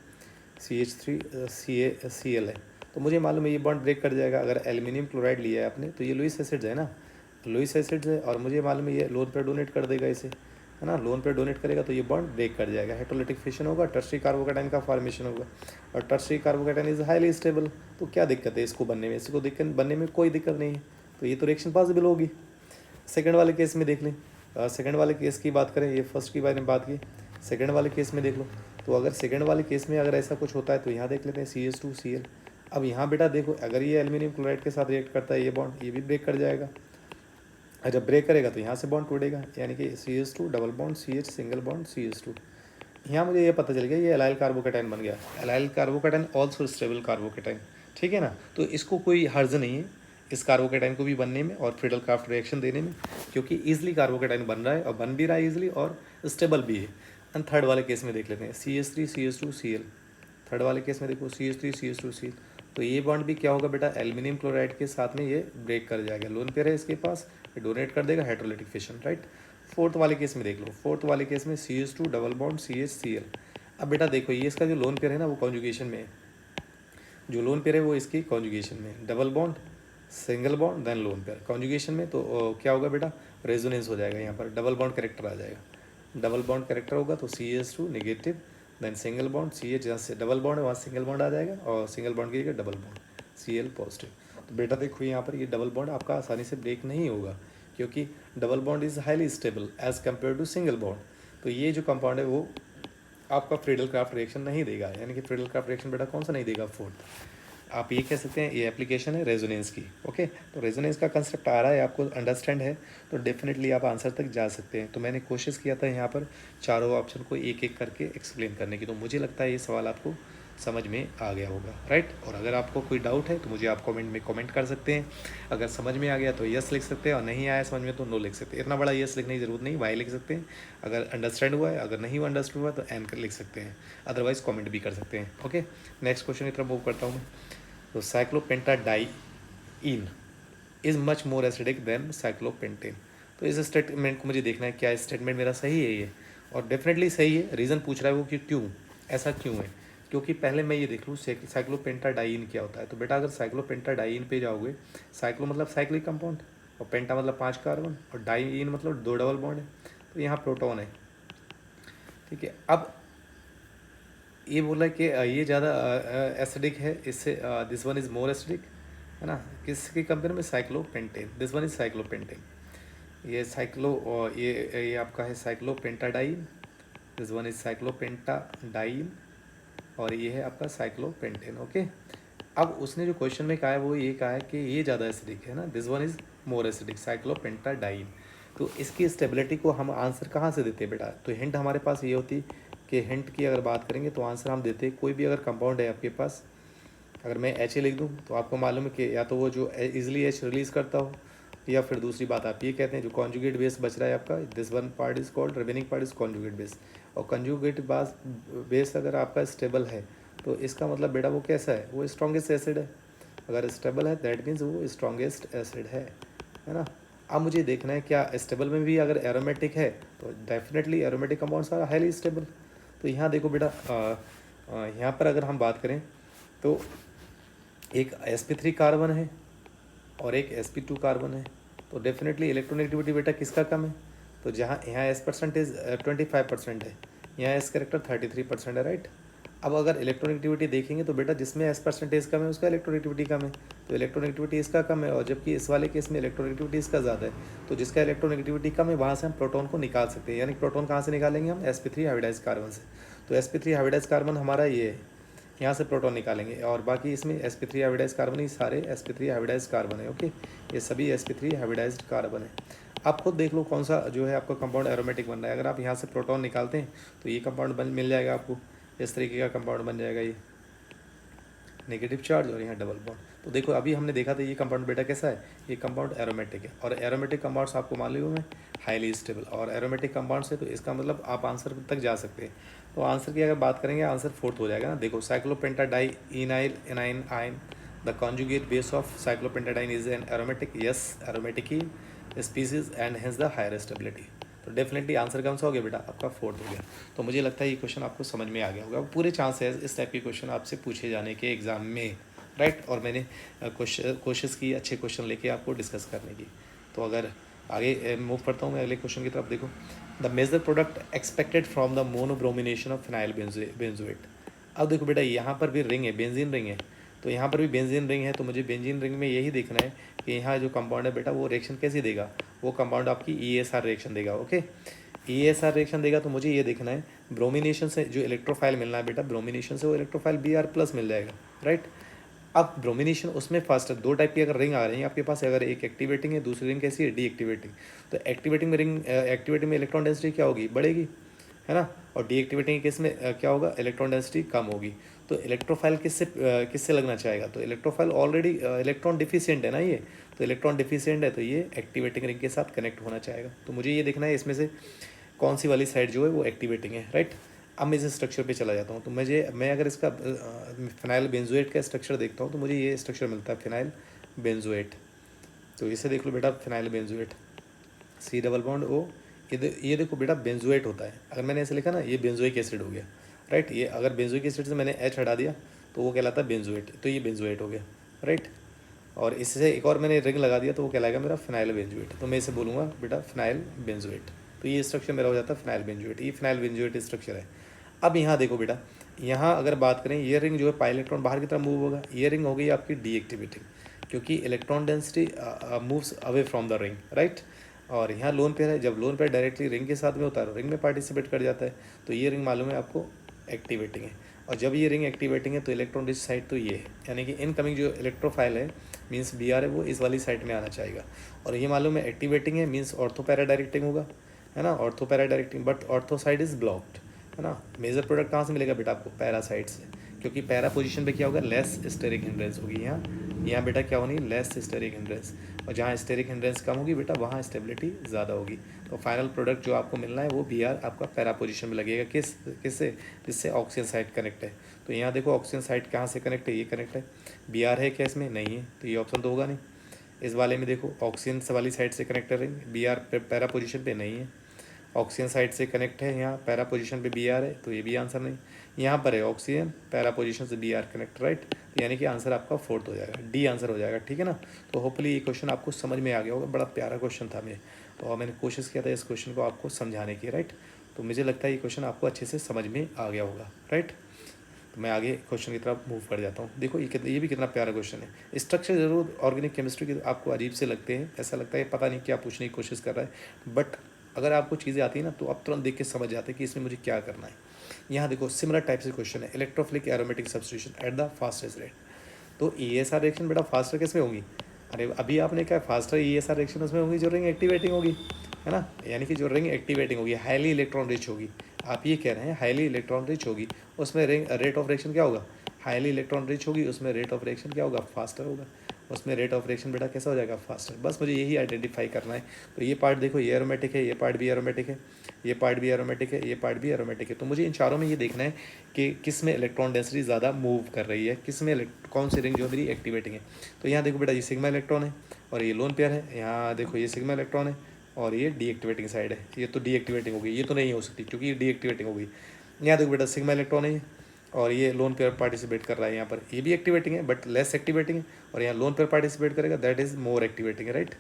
Cl है, तो मुझे मालूम है ये बॉन्ड ब्रेक कर जाएगा। अगर एल्यूमिनियम क्लोराइड लिया है आपने तो ये लुईस एसिड्स है ना, लुईस एसिड्स है, और मुझे मालूम है ये लोन पर डोनेट कर देगा इसे, है ना, लोन पेयर डोनेट करेगा तो ये बॉन्ड ब्रेक कर जाएगा, हाइड्रोलाइटिक फिशन होगा, टर्शियरी कार्बोकैटायन का फॉर्मेशन होगा, और tertiary carbocation is highly stable. तो क्या दिक्कत है इसको बनने में, इसको दिक्कत बनने में कोई दिक्कत नहीं है, तो ये तो रिएक्शन पॉसिबल होगी। सेकंड वाले केस में देख लें, सेकंड वाले केस की बात करें, ये फर्स्ट की बारे में बात की, सेकंड वाले केस में देख लो। तो अगर सेकंड वाले केस में अगर ऐसा कुछ होता है तो यहाँ देख लेते हैं CH2Cl। अब यहाँ बेटा देखो, अगर ये एल्यूमिनियम क्लोराइड के साथ रिएक्ट करता है ये बॉन्ड, ये भी ब्रेक कर जाएगा, और जब ब्रेक करेगा तो यहाँ से बॉन्ड टूटेगा, यानी कि CH2 double bond CH single bond CH2। यहाँ मुझे ये पता चल गया ये एलाइल कार्बोकैटायन बन गया, allyl carbocation also stable carbocation, ठीक है ना। तो इसको कोई हर्ज नहीं है इस कार्बोकैटायन को भी बनने में और फ्रीडल क्राफ्ट रिएक्शन देने में, क्योंकि ईजिली कार्बोकैटायन बन रहा है और बन भी रहा है ईजिली और स्टेबल भी है। एंड थर्ड वाले केस में देख लेते हैं CH3 CH2Cl। थर्ड वाले केस में देखो CH3 CH2Cl, तो ये बॉन्ड भी क्या होगा बेटा, एल्यूमिनियम क्लोराइड के साथ में ये ब्रेक कर जाएगा, लोन पेयर है इसके पास, ये डोनेट कर देगा हाइड्रोलाइटिक फिशन, राइट। फोर्थ वाले केस में देख लो, फोर्थ वाले केस में CH2 डबल बॉन्ड CHCl। अब बेटा देखो ये इसका जो लोन पेयर है ना वो कॉन्जुगेशन में है, जो लोन पेयर है वो इसकी कॉन्जुगेशन में, double bond single bond then lone pair conjugation में, तो क्या होगा बेटा, रेजोनेंस हो जाएगा, यहाँ पर डबल बॉन्ड कैरेक्टर आ जाएगा, डबल बॉन्ड कैरेक्टर होगा तो CH2 negative then single bond CH, जहाँ से डबल बॉन्ड है वहाँ सिंगल बॉन्ड आ जाएगा, और सिंगल बॉन्ड की जगह डबल बॉन्ड Cl पॉजिटिव। तो बेटा देखो यहाँ पर ये डबल बॉन्ड आपका आसानी से ब्रेक नहीं होगा, क्योंकि double bond is highly stable as compare to single bond. तो ये जो कंपाउंड है वो आपका फ्रीडल क्राफ्ट रिएक्शन नहीं देगा, यानी कि फ्रीडल क्राफ्ट रिएक्शन बेटा कौन सा नहीं देगा, फोर्थ। आप ये कह सकते हैं ये एप्लीकेशन है रेजोनेंस की, ओके। तो रेजोनेंस का कंसेप्ट आ रहा है, आपको अंडरस्टैंड है, तो डेफिनेटली आप आंसर तक जा सकते हैं। तो मैंने कोशिश किया था यहाँ पर चारों ऑप्शन को एक एक करके एक्सप्लेन करने की, तो मुझे लगता है ये सवाल आपको समझ में आ गया होगा, राइट। और अगर आपको कोई डाउट है तो मुझे आप कमेंट में कमेंट कर सकते हैं, अगर समझ में आ गया तो यस लिख सकते हैं, और नहीं आया समझ में तो नो लिख सकते हैं। इतना बड़ा यस लिखने की ज़रूरत नहीं, वाई लिख सकते हैं, अगर अंडरस्टैंड हुआ है, अगर नहीं हुआ अंडरस्टैंड हुआ तो एन कर लिख सकते हैं, अदरवाइज कमेंट भी कर सकते हैं, ओके। नेक्स्ट क्वेश्चन की तरफ मूव करता हूँ मैं। तो cyclopentadiene is much more acidic than cyclopentane. तो इस स्टेटमेंट को मुझे देखना है क्या स्टेटमेंट मेरा सही है ये, और डेफिनेटली सही है। रीज़न पूछ रहा है वो कि क्यों, ऐसा क्यों है, क्योंकि पहले मैं ये देख लूँ साइक्लोपेंटाडाइइन क्या होता है। तो बेटा अगर साइक्लोपेंटाडाइइन पे जाओगे, साइक्लो मतलब साइक्लिक कंपाउंड, और पेंटा मतलब 5 कार्बन, और डाइइन मतलब 2 डबल बॉन्ड है, तो यहाँ प्रोटॉन है, ठीक है। अब ये बोला कि ये ज़्यादा एसिडिक है, इससे this one is more acidic, है ना, किसके कंपेयर में, cyclopentane, this one is cyclopentane. ये ये आपका है cyclopentadiene, this one is cyclopentadiene, और ये है आपका साइक्लोपेंटेन, ओके। अब उसने जो क्वेश्चन में कहा है वो ये कहा है कि ये ज़्यादा एसिडिक है ना, this one is more acidic cyclopentadiene. तो इसकी स्टेबिलिटी को हम आंसर कहाँ से देते हैं बेटा, तो हिंट हमारे पास ये होती कि हिंट की अगर बात करेंगे तो आंसर हम देते हैं, कोई भी अगर कंपाउंड है आपके पास, अगर मैं HA लिख दूँ तो आपको मालूम है कि या तो वो जो इजीली H रिलीज़ करता हो, या फिर दूसरी बात आप ये कहते हैं जो कॉन्जुगेट बेस बच रहा है आपका, this one part is called, remaining part is conjugate base. और कॉन्जुगेट बेस अगर आपका स्टेबल है तो इसका मतलब बेटा वो कैसा है, वो स्ट्रॉन्गेस्ट एसिड है। अगर स्टेबल है दैट मीन्स वो स्ट्रॉन्गेस्ट एसिड है ना। अब मुझे देखना है क्या स्टेबल में भी अगर एरोमेटिक है तो definitely aromatic compounds are highly stable. तो यहाँ देखो बेटा, यहाँ पर अगर हम बात करें तो एक sp3 कार्बन है और एक sp2 कार्बन है, तो डेफिनेटली इलेक्ट्रोनेगेटिविटी बेटा किसका कम है, तो जहाँ यहाँ S परसेंटेज 25% है, यहाँ S कैरेक्टर 33% है, राइट। अब अगर इलेक्ट्रोनेगेटिविटी देखेंगे तो बेटा जिसमें S परसेंटेज कम है उसका इलेक्ट्रोनेगेटिविटी कम है, तो इलेक्ट्रोनेगेटिविटी इसका कम है, और जबकि इस वाले केस में इलेक्ट्रोनेगेटिविटी इसका ज़्यादा है, तो जिसका इलेक्ट्रोनेगेटिविटी कम है वहाँ से हम प्रोटॉन को निकाल सकते हैं। यानी प्रोटॉन कहाँ से निकालेंगे हम, sp3 हाइब्रिडाइज कार्बन से। तो sp3 हाइब्रिडाइज कार्बन हमारा ये है, यहाँ से प्रोटॉन निकालेंगे, और बाकी इसमें sp3 हाइब्रिडाइज कार्बन ही सारे sp3 हाइब्रिडाइज कार्बन है, ओके। ये सभी sp3 हाइब्रिडाइज्ड कार्बन है। आप खुद देख लो कौन सा जो है आपका कंपाउंड एरोमेटिक बन रहा है। अगर आप यहाँ से प्रोटॉन निकालते हैं तो ये कंपाउंड मिल जाएगा आपको, इस तरीके का कंपाउंड बन जाएगा, ये नेगेटिव चार्ज और यहाँ डबल बॉन्ड। तो देखो अभी हमने देखा था ये कंपाउंड बेटा कैसा है, ये कंपाउंड एरोमेटिक है, और एरोमेटिक कंपाउंड्स आपको मालूम है हाईली स्टेबल, और एरोमेटिक कंपाउंड्स है तो इसका मतलब आप आंसर तक जा सकते हैं। तो आंसर की अगर बात करेंगे आंसर फोर्थ हो जाएगा ना। देखो cyclopentadienyl anion, the conjugate base of cyclopentadiene is an aromatic, yes aromatic ही species and hence the higher stability. तो डेफिनेटली आंसर कौन सा हो गया बेटा, आपका फोर्थ हो गया। तो मुझे लगता है ये क्वेश्चन आपको समझ में आ गया होगा। पूरे चांस है इस टाइप के क्वेश्चन आपसे पूछे जाने के एग्जाम में, राइट। और मैंने कोशिश की अच्छे क्वेश्चन लेके आपको डिस्कस करने की। तो अगर आगे मूव करता हूँ मैं अगले क्वेश्चन की तरफ। देखो, the major product expected from the monobromination of phenyl benzoate. अब देखो बेटा, यहाँ पर भी रिंग है, बेंजीन रिंग है, तो यहाँ पर भी बेंजीन रिंग है, तो मुझे बेंजीन रिंग में यही देखना है कि यहाँ जो कंपाउंड है बेटा वो रिएक्शन कैसी देगा। वो कंपाउंड आपकी ESR रिएक्शन देगा। ओके, ESR रिएक्शन देगा, तो मुझे ये देखना है ब्रोमिनेशन से जो इलेक्ट्रोफाइल मिलना है बेटा, ब्रोमिनेशन से वो इलेक्ट्रोफाइल Br+ मिल जाएगा, राइट। अब ब्रोमिनेशन उसमें फर्स्ट है, दो टाइप की अगर रिंग आ रही है आपके पास, अगर एक एक्टिवेटिंग है, दूसरी रिंग कैसी है, डीएक्टिवेटिंग। तो एक्टिवेटिंग में इलेक्ट्रॉन डेंसिटी क्या होगी, बढ़ेगी, है ना। और डीएक्टिवेटिंग के केस में क्या होगा, इलेक्ट्रॉन डेंसिटी कम होगी। तो इलेक्ट्रोफाइल किससे लगना चाहेगा, तो इलेक्ट्रोफाइल ऑलरेडी इलेक्ट्रॉन डिफिशियंट है ना ये, तो इलेक्ट्रॉन डिफिशियंट है, तो ये एक्टिवेटिंग रिंग के साथ कनेक्ट होना चाहेगा। तो मुझे ये देखना है इसमें से कौन सी वाली साइड जो है वो एक्टिवेटिंग है, राइट। अब मैं इस स्ट्रक्चर पे चला जाता हूँ, तो मैं अगर इसका फिनाइल बेंजोएट का स्ट्रक्चर देखता हूँ तो मुझे ये स्ट्रक्चर मिलता है, फिनाइल बेंजोएट। तो इसे देख लो बेटा, फिनाइल बेंजोएट, C+O। ये देखो बेटा, बेंजोएट होता है। अगर मैंने ऐसे लिखा ना, ये बेंजोइक एसिड हो गया, राइट। ये अगर बेंजोइक एसिड से मैंने H हटा दिया तो वो कहलाता है बेंजोएट, तो ये बेंजोएट हो गया, राइट। और इससे एक और मैंने रिंग लगा दिया तो वो कहलाएगा मेरा फिनाइल बेंजोएट। तो मैं इसे बोलूँगा बेटा फिनाइल बेंजोएट। तो ये स्ट्रक्चर मेरा हो जाता है फिनाइल बेंजोएट, ये फिनाइल बेंजोएट स्ट्रक्चर है। अब यहाँ देखो बेटा, यहाँ अगर बात करें, ये रिंग जो है पाई इलेक्ट्रॉन बाहर की तरफ मूव होगा, ये रिंग हो गई आपकी डीएक्टिवेटिंग, क्योंकि electron density moves away from the ring, right. और यहाँ लोन पेयर है, जब लोन पेयर डायरेक्टली रिंग के साथ में होता है, रिंग में पार्टिसिपेट कर जाता है, तो ये रिंग मालूम है आपको एक्टिवेटिंग है। और जब ये रिंग एक्टिवेटिंग है तो इलेक्ट्रॉन रिच साइड तो ये है, यानी कि इनकमिंग जो इलेक्ट्रोफाइल है मीन्स Br है, वो इस वाली साइड में आना चाहेगा। और ये मालूम है एक्टिवेटिंग है मीन्स ऑर्थो पैरा डायरेक्टिंग होगा, है ना, ortho para directing, but ortho side is blocked, है ना। मेजर प्रोडक्ट कहाँ से मिलेगा बेटा आपको, पैरा साइड से, क्योंकि पैरा पोजीशन पे क्या होगा, लेस स्टेरिक हिंड्रेंस होगी। यहाँ बेटा क्या होनी, लेस स्टेरिक हिंड्रेंस, और जहाँ स्टेरिक हिंड्रेंस कम होगी बेटा वहाँ स्टेबिलिटी ज़्यादा होगी। तो फाइनल प्रोडक्ट जो आपको मिलना है वो Br आपका पैरा पोजीशन में लगेगा, किससे, जिससे ऑक्सीजन साइड कनेक्ट है। तो यहाँ देखो ऑक्सीजन साइड कहाँ से कनेक्ट है, ये कनेक्ट है। Br है क्या इसमें, नहीं है, तो ये ऑप्शन तो होगा नहीं। इस वाले में देखो ऑक्सीजन वाली साइड से कनेक्ट करेंगे, Br पैरा पोजीशन पे नहीं है। ऑक्सीजन साइड से कनेक्ट है, यहाँ पैरा पोजीशन पे Br है, तो ये भी आंसर नहीं। यहाँ पर है ऑक्सीजन, पैरा पोजीशन से Br कनेक्ट, राइट। तो यानी कि आंसर आपका फोर्थ हो जाएगा, डी आंसर हो जाएगा, ठीक है ना। तो होपफुली ये क्वेश्चन आपको समझ में आ गया होगा, बड़ा प्यारा क्वेश्चन था और मैंने कोशिश किया था इस क्वेश्चन को आपको समझाने की, राइट। तो मुझे लगता है ये क्वेश्चन आपको अच्छे से समझ में आ गया होगा, राइट। तो मैं आगे क्वेश्चन की तरफ मूव कर जाता हूँ। देखो ये भी कितना प्यारा क्वेश्चन है। स्ट्रक्चर जरूर ऑर्गेनिक केमिस्ट्री के आपको अजीब से लगते हैं, ऐसा लगता है पता नहीं क्या पूछने की कोशिश कर रहा है, बट अगर आपको चीज़ें आती हैं ना तो आप तुरंत देख के समझ जाते हैं कि इसमें मुझे क्या करना है। यहाँ देखो सिमिलर टाइप से क्वेश्चन है, electrophilic aromatic substitution at the fastest rate. तो ESR रिएक्शन बेटा फास्टर किस में होगी, अरे अभी आपने क्या फास्टर ESR रिएक्शन उसमें होगी जो रिंग एक्टिवेटिंग होगी, है ना, यानी कि जो रिंग एक्टिवेटिंग होगी हाईली इलेक्ट्रॉन रिच होगी। आप ये कह रहे हैं हाईली इलेक्ट्रॉन रिच होगी, उसमें रिंग रेट ऑफ रिएक्शन क्या होगा, हाईली इलेक्ट्रॉन रिच होगी, उसमें रेट ऑफ रिएक्शन क्या होगा, फास्टर होगा। उसमें रेट ऑफ रिएक्शन बेटा कैसा हो जाएगा, फास्टर। बस मुझे यही आइडेंटिफाई करना है। तो ये पार्ट देखो, ये एरोमेटिक है, ये पार्ट भी एरोमेटिक है, ये पार्ट भी एरोमेटिक है, ये पार्ट भी एरोमेटिक है। तो मुझे इन चारों में ये देखना है कि किस में इलेक्ट्रॉन डेंसिटी ज़्यादा मूव कर रही है, किस में कौन सी रिंग जो मेरी एक्टिवेटिंग है। तो यहाँ देखो बेटा, ये सिग्मा इलेक्ट्रॉन है और ये लोन पेयर है। यहाँ देखो ये सिग्मा इलेक्ट्रॉन है और ये डीएक्टिवेटिंग साइड है, ये तो डीएक्टिवेटिंग होगी, ये तो नहीं हो सकती क्योंकि ये डीएक्टिवेटिंग होगी। यहाँ देखो बेटा सिग्मा इलेक्ट्रॉन है और ये लोन पेयर पार्टिसिपेट कर रहा है, यहाँ पर ये भी एक्टिवेटिंग है बट लेस एक्टिवेटिंग है, और यहाँ लोन पेयर पार्टिसिपेट करेगा दैट इज़ मोर एक्टिवेटिंग है, राइट।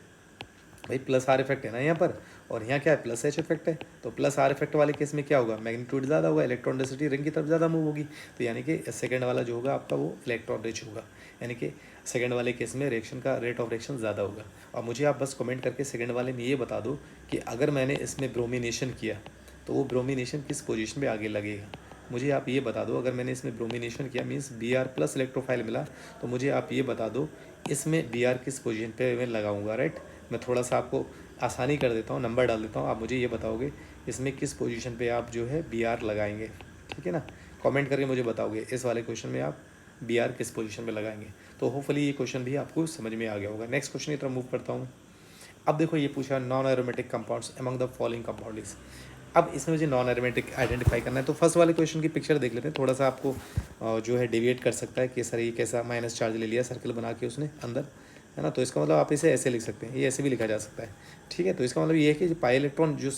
भाई प्लस आर इफेक्ट है ना यहाँ पर, और यहाँ क्या है, प्लस एच इफेक्ट है। तो प्लस आर इफेक्ट वाले केस में क्या होगा, मैग्नीट्यूड ज़्यादा होगा, इलेक्ट्रॉन डेंसिटी रिंग की तरफ ज़्यादा मूव होगी। तो यानी कि सेकंड वाला जो होगा आपका वो इलेक्ट्रॉन रिच होगा, यानी कि सेकंड वाले केस में रिएक्शन का रेट ऑफ रिएक्शन ज़्यादा होगा। और मुझे आप बस कमेंट करके सेकंड वाले में ये बता दो कि अगर मैंने इसमें ब्रोमिनेशन किया तो वो ब्रोमिनेशन किस पोजीशन पे आगे लगेगा। मुझे आप ये बता दो, अगर मैंने इसमें ब्रोमिनेशन किया मीन्स Br+ इलेक्ट्रोफाइल मिला, तो मुझे आप ये बता दो इसमें Br किस पोजीशन पे मैं लगाऊंगा, राइट। मैं थोड़ा सा आपको आसानी कर देता हूँ, नंबर डाल देता हूँ, आप मुझे ये बताओगे इसमें किस पोजीशन पे आप जो है Br लगाएंगे, ठीक है ना। कमेंट करके मुझे बताओगे इस वाले क्वेश्चन में आप Br किस पोजीशन पे लगाएंगे। तो होपफुली ये क्वेश्चन भी आपको समझ में आ गया होगा। नेक्स्ट क्वेश्चन की तरफ मूव करता हूँ। अब देखो ये पूछा non aromatic compounds among the following compound is. अब इसमें मुझे नॉन एरोमेटिक आइडेंटिफाई करना है। तो फर्स्ट वाले क्वेश्चन की पिक्चर देख लेते हैं, थोड़ा सा आपको जो है डेविएट कर सकता है कि सर ये कैसा माइनस चार्ज ले लिया सर्कल बना के उसने अंदर, है ना। तो इसका मतलब आप इसे ऐसे लिख सकते हैं, ये ऐसे भी लिखा जा सकता है, ठीक है। तो इसका मतलब ये है कि पाई इलेक्ट्रॉन जो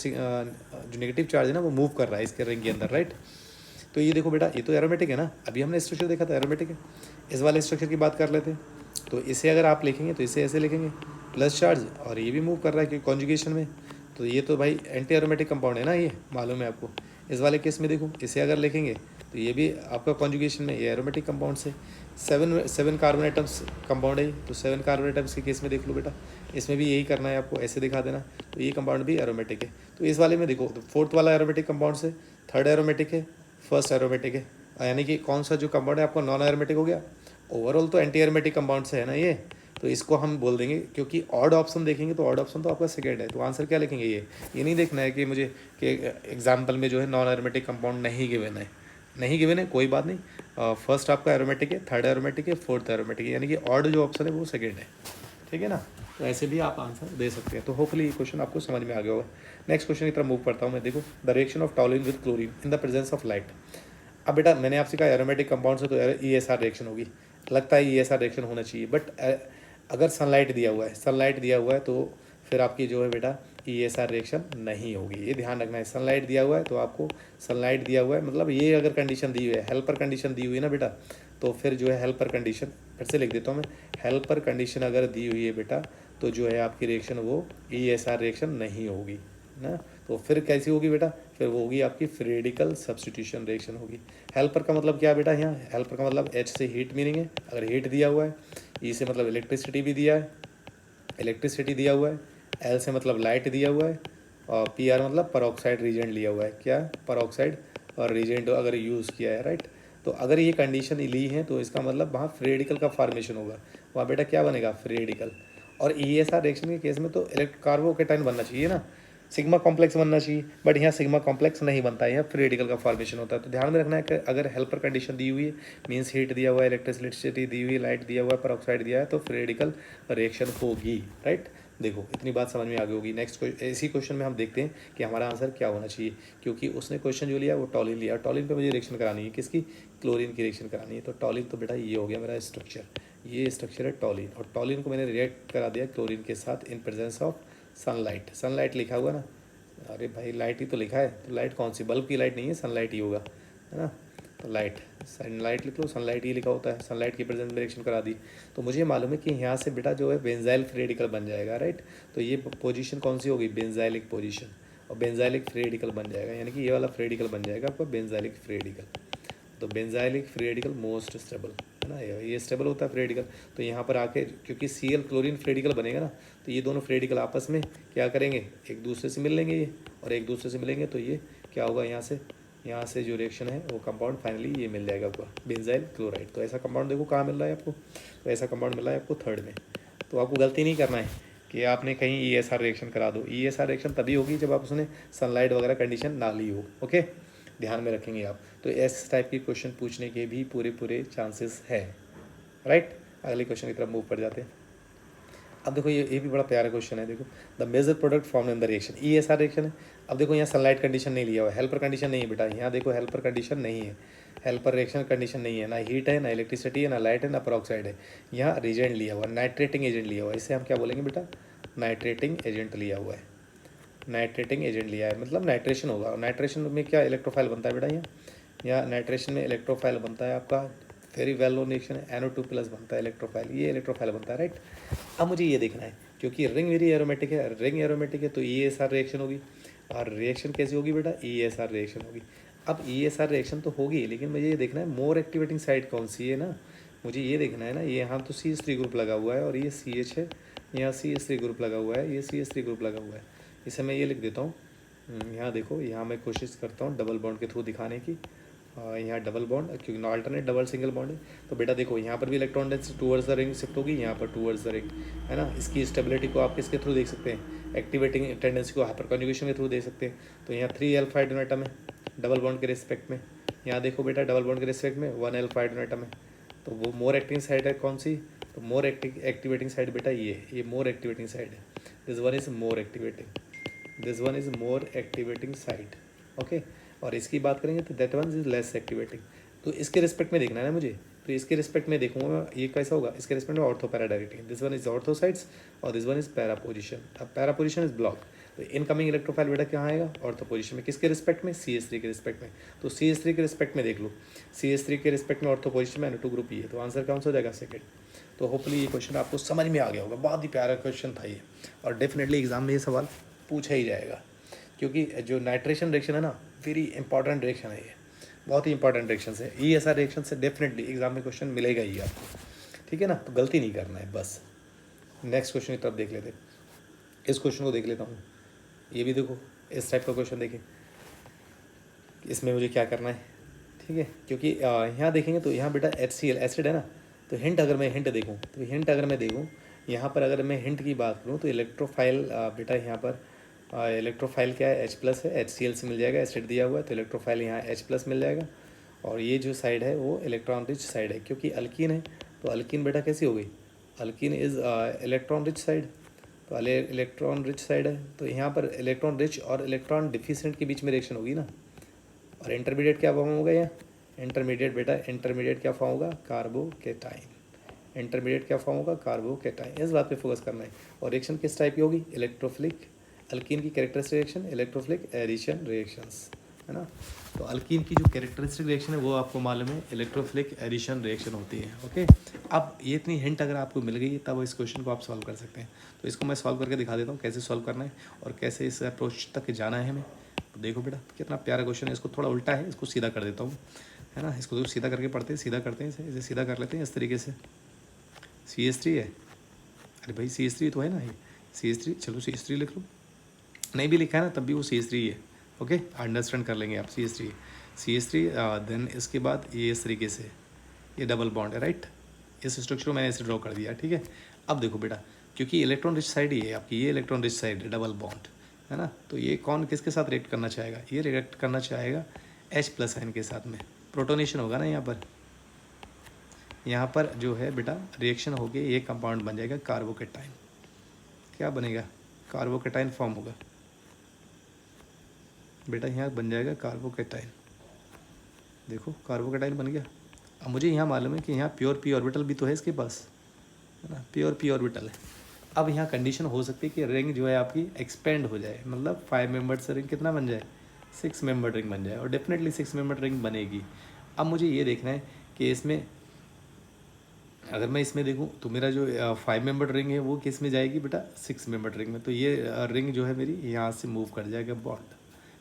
नेगेटिव चार्ज है ना वो मूव कर रहा है इसके रिंग के अंदर, राइट। तो ये देखो बेटा, ये तो एरोमेटिक है ना, अभी हमने स्ट्रक्चर देखा था एरोमेटिक है। इस वाले स्ट्रक्चर की बात कर लेते हैं। तो इसे अगर आप लिखेंगे तो इसे ऐसे लिखेंगे, प्लस चार्ज, और ये भी मूव कर रहा है क्योंकि कॉन्जुगेशन में, तो ये तो भाई एंटी एरोमेटिक कंपाउंड है ना, ये मालूम है आपको। इस वाले केस में देखो, इसे अगर लिखेंगे तो ये भी आपका कॉन्जुगेशन में, ये एरोमेटिक कंपाउंड से 7 कार्बन एटम्स कंपाउंड है, तो 7 कार्बन एटम्स के केस में देख लो बेटा, इसमें भी यही करना है आपको, ऐसे दिखा देना, तो ये कंपाउंड भी एरोमेटिक है। तो इस वाले में देखो, तो फोर्थ वाला एरोमेटिक कंपाउंड से थर्ड एरोमेटिक है, फर्स्ट एरोमेटिक है, यानी कि कौन सा जो कंपाउंड है आपका नॉन एरोमेटिक हो गया। ओवरऑल तो एंटी एरोमेटिक कंपाउंड से है ना ये, तो इसको हम बोल देंगे, क्योंकि ऑड ऑप्शन देखेंगे तो ऑड ऑप्शन तो आपका सेकेंड है, तो आंसर क्या लिखेंगे, ये नहीं देखना है कि मुझे कि एग्जाम्पल में जो है नॉन एरोमेटिक कंपाउंड नहीं गिवन है, नहीं गिवन है कोई बात नहीं, फर्स्ट आपका एरोमेटिक है, थर्ड एरोमेटिक है, फोर्थ एरोमेटिक है, यानी कि ऑड जो ऑप्शन है वो सेकेंड है, ठीक है ना। तो ऐसे भी आप आंसर दे सकते हैं। तो होपफुली ये क्वेश्चन आपको समझ में आ गया होगा। नेक्स्ट क्वेश्चन की तरफ मूव करता हूँ मैं। देखो, the reaction of टॉलिन with chlorine in the presence of light. अब बेटा मैंने आपसे कहा एरोमेटिक कंपाउंड से तो ESR रिएक्शन होगी, लगता है ESR रिएक्शन होना चाहिए, बट अगर सनलाइट दिया हुआ है, सनलाइट दिया हुआ है तो फिर आपकी जो है बेटा ESR रिएक्शन नहीं होगी, ये ध्यान रखना है। सनलाइट दिया हुआ है तो आपको, सनलाइट दिया हुआ है मतलब ये अगर कंडीशन दी हुई है, हेल्पर कंडीशन दी हुई है ना बेटा, तो फिर जो है हेल्पर कंडीशन, फिर से लिख देता हूँ मैं, हेल्पर कंडीशन अगर दी हुई है बेटा, तो जो है आपकी रिएक्शन वो ESR रिएक्शन नहीं होगी ना। तो फिर कैसी होगी बेटा, फिर वो होगी आपकी फ्रेडिकल सब्स्टिट्यूशन रिएक्शन होगी। हेल्पर का मतलब क्या है बेटा, यहाँ हेल्पर का मतलब H से हीट मीनिंग है, अगर हीट दिया हुआ है, E से मतलब इलेक्ट्रिसिटी भी दिया है, इलेक्ट्रिसिटी दिया हुआ है, L से मतलब लाइट दिया हुआ है, और PR मतलब परऑक्साइड रीजेंट लिया हुआ है, क्या परऑक्साइड और रीजेंट अगर यूज़ किया है, राइट। तो अगर ये कंडीशन ली है तो इसका मतलब वहाँ फ्रेडिकल का फॉर्मेशन होगा, वहाँ बेटा क्या बनेगा, फ्रेडिकल। और ESR रिएक्शन के केस में तो कार्बोकेटाइन बनना चाहिए ना, सिग्मा कॉम्प्लेक्स बनना चाहिए, बट यहाँ सिग्मा कॉम्प्लेक्स नहीं बनता है, यहाँ फ्रेडिकल का फॉर्मेशन होता है। तो ध्यान में रखना है कि अगर हेल्पर कंडीशन दी हुई है, मीन्स हीट दिया हुआ है, इलेक्ट्रिसिटी दी हुई है, लाइट दिया हुआ है, परऑक्साइड दिया है, तो फ्रेडिकल रिएक्शन होगी, राइट। देखो इतनी बात समझ में आ गई होगी। नेक्स्ट इसी क्वेश्चन में हम देखते हैं कि हमारा आंसर क्या होना चाहिए, क्योंकि उसने क्वेश्चन जो लिया वो टॉलिन लिया, टॉलिन पे मुझे रिएक्शन करानी है, किसकी, क्लोरीन की रिएक्शन करानी है। तो टॉलिन तो बेटा ये हो गया मेरा स्ट्रक्चर, ये स्ट्रक्चर है टॉलिन, और टॉलिन को मैंने रिएक्ट करा दिया क्लोरीन के साथ इन प्रेजेंस ऑफ सनलाइट। सनलाइट लिखा हुआ ना, अरे भाई लाइट ही तो लिखा है, तो लाइट कौन सी, बल्ब की लाइट नहीं है, सनलाइट ही होगा, है ना। तो लाइट, सनलाइट लिख लो, सनलाइट ही लिखा होता है, सनलाइट की प्रेजेंस में रिएक्शन करा दी। तो मुझे मालूम है कि यहाँ से बेटा जो है बेंजाइल फ्री रेडिकल बन जाएगा, राइट। तो ये पोजीशन कौन सी होगी, बेंजाइलिक पोजीशन, और बेंजाइलिक फ्री रेडिकल बन जाएगा, यानी कि ये वाला फ्री रेडिकल बन जाएगा आपका बेंजाइलिक फ्री रेडिकल। तो benzylic free radical most stable है ना, ये स्टेबल होता है फ्री रेडिकल। तो यहाँ पर आके क्योंकि Cl क्लोरीन फ्री रेडिकल बनेगा ना, तो ये दोनों फ्री रेडिकल आपस में क्या करेंगे, एक दूसरे से मिल लेंगे ये, और एक दूसरे से मिलेंगे तो ये क्या होगा, यहाँ से जो रिएक्शन है वो कंपाउंड फाइनली ये मिल जाएगा आपका बेंजाइल क्लोराइड। तो ऐसा कंपाउंड देखो कहाँ मिल रहा है आपको, तो ऐसा कंपाउंड मिल रहा है आपको थर्ड में। तो आपको गलती नहीं करना है कि आपने कहीं ESR रिएक्शन करा दो, ESR रिएक्शन तभी होगी जब आप उसने सनलाइट वगैरह कंडीशन ना ली हो, ओके, ध्यान में रखेंगे आप। तो इस टाइप के क्वेश्चन पूछने के भी पूरे चांसेस है, राइट। अगले क्वेश्चन की तरफ मूव कर जाते हैं। अब देखो ये भी बड़ा प्यारा क्वेश्चन है। देखो, the major product form in the reaction, ESR reaction है। अब देखो यहाँ सनलाइट कंडीशन नहीं लिया हुआ है, हेल्पर कंडीशन नहीं है बेटा, यहाँ देखो हेल्पर कंडीशन नहीं है, हेल्पर रिएक्शन कंडीशन नहीं है, ना हीट है, ना इलेक्ट्रिसिटी है, ना लाइट है, ना परऑक्साइड है। यहाँ रिजेंट लिया हुआ है, नाइट्रेटिंग एजेंट लिया हुआ है, इसे हम क्या बोलेंगे बेटा, नाइट्रेटिंग एजेंट लिया हुआ है, नाइट्रेटिंग एजेंट लिया है, मतलब नाइट्रेशन होगा। और नाइट्रेशन में क्या इलेक्ट्रोफाइल बनता है बेटा, यहाँ नाइट्रेशन में इलेक्ट्रोफाइल बनता है आपका, वेरी वेल नोन रिएक्शन है, NO2 प्लस बनता है इलेक्ट्रोफाइल, ये इलेक्ट्रोफाइल बनता है, राइट। अब मुझे ये देखना है, क्योंकि रिंग वेरी एरोमेटिक है, रिंग एरोमेटिक है तो ESR रिएक्शन होगी, और रिएक्शन कैसी होगी बेटा, ESR रिएक्शन होगी। अब ESR रिएक्शन तो होगी, लेकिन मुझे ये देखना है मोर एक्टिवेटिंग साइड कौन सी है ना, मुझे ये देखना है ना। ये यहाँ तो CH3 ग्रुप लगा हुआ है और ये CH है, यहाँ CH3 ग्रुप लगा हुआ है, ये CH3 ग्रुप लगा हुआ है, इसे मैं ये लिख देता हूँ। यहाँ देखो, यहाँ मैं कोशिश करता हूँ डबल बॉन्ड के थ्रू दिखाने की, यहाँ डबल बॉन्ड, क्योंकि अल्टरनेट डबल सिंगल बॉन्ड है। तो बेटा देखो यहाँ पर भी electron density towards the ring shift होगी, यहाँ पर टूवर्ड्स द रिंग, है ना। इसकी स्टेबिलिटी को आप किसके थ्रू देख सकते हैं, एक्टिवेटिंग टेंडेंसी को हाइपर कन्जुगेशन के थ्रू देख सकते हैं। तो यहाँ 3 अल्फा हाइड्रोजन एटम है डबल बॉन्ड के रिस्पेक्ट में, यहाँ देखो बेटा डबल बॉन्ड के रिस्पेक्ट में 1 अल्फा हाइड्रोजन एटम है। तो वो मोर एक्टिंग साइड है कौन सी, तो मोर एक्टिवेटिंग साइड बेटा ये मोर एक्टिवेटिंग साइड है, this one is more activating, this one is more activating side, okay. और इसकी बात करेंगे तो that one is less activating. तो इसके रिस्पेक्ट में देखना है ना मुझे, तो इसके रिस्पेक्ट में देखूंगा ये कैसा होगा, इसके रिस्पेक्ट में ortho para directing, this one is ortho sides और this one is para position. अब पैरा पोजिशन इज ब्लॉक, तो इनकमिंग इलेक्ट्रोफाइल बेटा कहाँ आएगा, ऑर्थो पोजिशन में, किसके रिस्पेक्ट में, CH3 के रिस्पेक्ट में। तो CH3 के रिस्पेक्ट में देख लो, CH3 के रिस्पेक्ट में ऑर्थो पोजिशन में NO2 ग्रुप ही है, तो आंसर कौन सा हो जाएगा, सेकेंड। तो होपफुली ये क्वेश्चन आपको समझ में आ गया होगा। बहुत ही प्यारा क्वेश्चन था ये, और डेफिनेटली एग्जाम में ये सवाल पूछा ही जाएगा, क्योंकि जो नाइट्रेशन रिएक्शन है ना, वेरी इंपॉर्टेंट रिएक्शन है ये, बहुत ही इंपॉर्टेंट रिएक्शन है ये। ऐसा रिएक्शन से डेफिनेटली एग्जाम में क्वेश्चन मिलेगा ही आपको, ठीक है ना। तो गलती नहीं करना है बस। नेक्स्ट क्वेश्चन की तरफ देख लेते हैं। इस क्वेश्चन को देख लेता हूँ। ये भी देखो, इस टाइप का क्वेश्चन देखें, इसमें मुझे क्या करना है, ठीक है। क्योंकि यहाँ देखेंगे तो यहाँ बेटा HCl एसिड है ना, तो हिंट अगर मैं हिंट देखूँ, तो हिंट अगर मैं देखूँ यहाँ पर, अगर मैं हिंट की बात करूँ तो इलेक्ट्रोफाइल बेटा यहाँ पर इलेक्ट्रोफाइल क्या है, H+ है, HCl से मिल जाएगा, एसिड दिया हुआ है तो इलेक्ट्रोफाइल यहाँ H+ मिल जाएगा। और ये जो साइड है वो इलेक्ट्रॉन रिच साइड है, क्योंकि अल्कीन है तो अल्कीन बेटा कैसी हो गई, alkyne is electron rich side, तो इलेक्ट्रॉन रिच साइड है, तो यहाँ पर इलेक्ट्रॉन रिच और इलेक्ट्रॉन डिफिशिएंट के बीच में रिएक्शन होगी ना। और इंटरमीडिएट क्या फॉर्म होगा यहाँ, इंटरमीडिएट बेटा, इंटरमीडिएट क्या फॉर्म होगा, कार्बोकेटाइन। इंटरमीडिएट क्या फॉर्म होगा, कार्बोकेटाइन। इस बात पे फोकस करना है। और रिएक्शन किस टाइप की होगी, इलेक्ट्रोफिलिक। अल्कीन की characteristic reaction electrophilic addition reactions, है ना। तो अल्कीन की जो कैरेक्टरिस्टिक रिएक्शन है वो आपको मालूम है, इलेक्ट्रोफिलिक एडिशन रिएक्शन होती है। ओके, अब ये इतनी हिंट अगर आपको मिल गई तब इस क्वेश्चन को आप सॉल्व कर सकते हैं। तो इसको मैं सॉल्व करके दिखा देता हूँ कैसे सॉल्व करना है और कैसे इस अप्रोच तक जाना है हमें। तो देखो बेटा कितना प्यारा क्वेश्चन है। इसको थोड़ा उल्टा है, इसको सीधा कर देता हूँ, है ना। इसको तो सीधा करके पढ़ते हैं, सीधा करते हैं इसे सीधा कर लेते हैं इस तरीके से। CH3 है, अरे भाई CH3 तो है ना, ये CH3, चलो CH3 लिख लो, नहीं भी लिखा है ना तब भी वो CH3 है। ओके, अंडरस्टैंड कर लेंगे आप, CH3 देन इसके बाद ये इस तरीके से, ये डबल बॉन्ड है, राइट। इस स्ट्रक्चर को मैंने ऐसे ड्रॉ कर दिया, ठीक है। अब देखो बेटा, क्योंकि इलेक्ट्रॉन रिच साइड ही है आपकी, ये इलेक्ट्रॉन रिच साइड है, डबल बॉन्ड है ना, तो ये कौन किसके साथ रिएक्ट करना चाहेगा, ये रिएक्ट करना चाहेगा H+ आयन के साथ में। प्रोटोनेशन होगा ना यहाँ पर जो है बेटा रिएक्शन होगी, ये कंपाउंड बन जाएगा कार्बोकेटाइन। क्या बनेगा, कार्बोकेटाइन फॉर्म होगा बेटा, यहाँ बन जाएगा कार्बोकेटाइन। देखो कार्बोकेटाइन बन गया। अब मुझे यहाँ मालूम है कि यहाँ प्योर p ऑर्बिटल भी तो है इसके पास, है ना, प्योर p ऑर्बिटल है। अब यहाँ कंडीशन हो सकती है कि रिंग जो है आपकी एक्सपेंड हो जाए, मतलब 5 मेंबर्ड से रिंग कितना बन जाए, 6 मेंबर्ड रिंग बन जाए, और डेफिनेटली 6 मेंबर्ड रिंग बनेगी। अब मुझे ये देखना है कि इसमें अगर मैं इसमें देखूँ तो मेरा जो 5 मेंबर्ड रिंग है वो किस में जाएगी बेटा, 6 मेंबर्ड रिंग में। तो ये रिंग जो है मेरी यहाँ से मूव कर जाएगा बॉन्ड,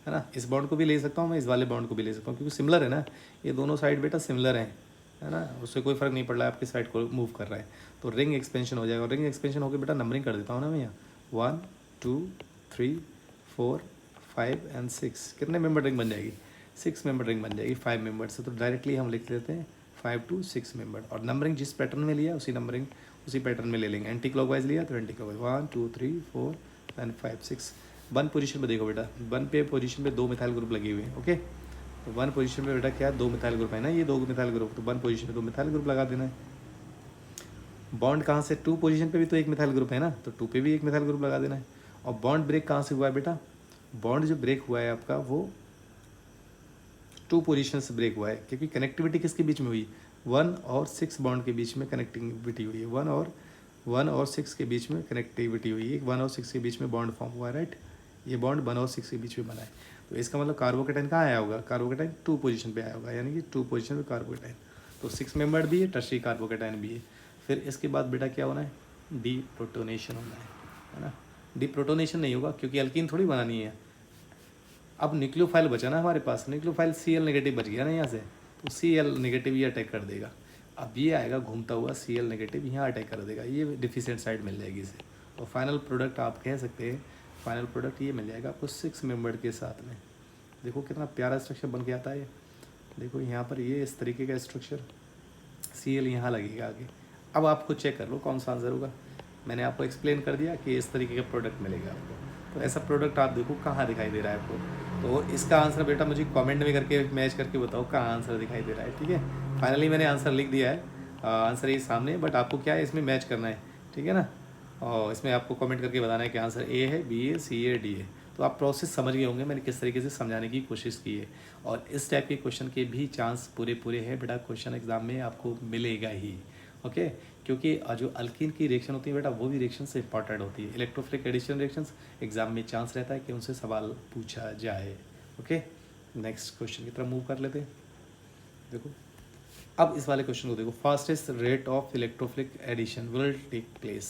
है ना। इस बॉन्ड को भी ले सकता हूँ मैं, इस वाले बॉन्ड को भी ले सकता हूँ, क्योंकि सिमिलर है ना, ये दोनों साइड बेटा सिमिलर हैं, है ना। उससे कोई फ़र्क नहीं पड़ रहा है आपकी साइड को मूव कर रहा है, तो रिंग एक्सपेंशन हो जाएगा। और रिंग एक्सपेंशन होकर बेटा नंबरिंग कर देता हूँ ना मैं यहाँ, 1 2 3 4 5 एंड 6, कितने मेंबर रिंग बन जाएगी, 6 मेंबर रिंग बन जाएगी 5 मेंबर से। तो डायरेक्टली हम लिख लेते हैं 5 to 6 मेंबर, और नंबरिंग जिस पैटर्न में लिया उसी नंबरिंग उसी पैटर्न में ले लेंगे। एंटी क्लॉकवाइज लिया तो एंटी क्लॉकवाइज, 1 2 3 4 एंड 5 6। 1 पोजीशन पे देखो बेटा, 1 पे पोजीशन पे 2 मिथाइल ग्रुप लगे हुए हैं। ओके, तो 1 पोजीशन पे बेटा क्या है, 2 मिथाइल ग्रुप है ना, ये 2 मिथाइल ग्रुप, तो 1 पोजीशन पे 2 मिथाइल ग्रुप लगा देना है। बॉन्ड कहाँ से, 2 पोजीशन पे भी तो 1 मिथाइल ग्रुप है ना, तो 2 पे भी 1 मिथाइल ग्रुप लगा देना है। और बॉन्ड ब्रेक कहाँ से हुआ है बेटा, बॉन्ड जो ब्रेक हुआ है आपका वो 2 पोजीशन से ब्रेक हुआ है, क्योंकि कनेक्टिविटी किसके बीच में हुई, 1 और 6 बॉन्ड के बीच में कनेक्टिविटी हुई है, 1 और 6 के बीच में कनेक्टिविटी हुई है, 1 और 6 के बीच में बॉन्ड फॉर्म हुआ है, राइट। ये बॉन्ड 1 और 6 के बीच में बना है, तो इसका मतलब कार्बोकेटाइन कहाँ आया होगा, कार्बोकेटाइन 2 पोजीशन पे आया होगा, यानी कि 2 पोजीशन पे कार्बोकेटाइन। तो 6 मेंबर्ड भी है, टर्शरी कार्बोकेटाइन भी है। फिर इसके बाद बेटा क्या होना है, डी प्रोटोनेशन होना है ना। डी प्रोटोनेशन नहीं होगा क्योंकि अल्कीन थोड़ी बनानी है। अब न्यूक्लियोफाइल बचा ना हमारे पास, न्यूक्लियोफाइल Cl नेगेटिव बच गया ना यहाँ से, तो Cl नेगेटिव ये अटैक कर देगा। अब ये आएगा घूमता हुआ Cl नेगेटिव यहाँ अटैक कर देगा, ये डिफिशिएंट साइड मिल जाएगी इसे। और फाइनल प्रोडक्ट आप कह सकते हैं, फाइनल प्रोडक्ट ये मिल जाएगा आपको 6 मेंबर्ड के साथ में। देखो कितना प्यारा स्ट्रक्चर बन के आता है ये। देखो यहाँ पर ये इस तरीके का स्ट्रक्चर, Cl यहाँ लगेगा आगे। अब आप खुद चेक कर लो कौन सा आंसर होगा। मैंने आपको एक्सप्लेन कर दिया कि इस तरीके का प्रोडक्ट मिलेगा आपको। तो ऐसा प्रोडक्ट आप देखो कहाँ दिखाई दे रहा है आपको। तो इसका आंसर बेटा मुझे कमेंट में करके मैच करके बताओ कहाँ आंसर दिखाई दे रहा है, ठीक है। फाइनली मैंने आंसर लिख दिया है, आंसर ये सामने, बट आपको क्या है इसमें मैच करना है, ठीक है ना। और इसमें आपको कमेंट करके बताना है कि आंसर ए है, बी है, सी है, डी है। तो आप प्रोसेस समझ गए होंगे मैंने किस तरीके से समझाने की कोशिश की है। और इस टाइप के क्वेश्चन के भी चांस पूरे हैं बेटा, क्वेश्चन एग्जाम में आपको मिलेगा ही। ओके, क्योंकि जो अल्कीन की रिएक्शन होती है बेटा वो भी रिएक्शन से इंपॉर्टेंट होती है। इलेक्ट्रोफिलिक एडिशन रिएक्शंस एग्जाम में चांस रहता है कि उनसे सवाल पूछा जाए। ओके, नेक्स्ट क्वेश्चन की तरफ मूव कर लेते हैं। देखो अब इस वाले क्वेश्चन को देखो, fastest rate of electrophilic addition will take place.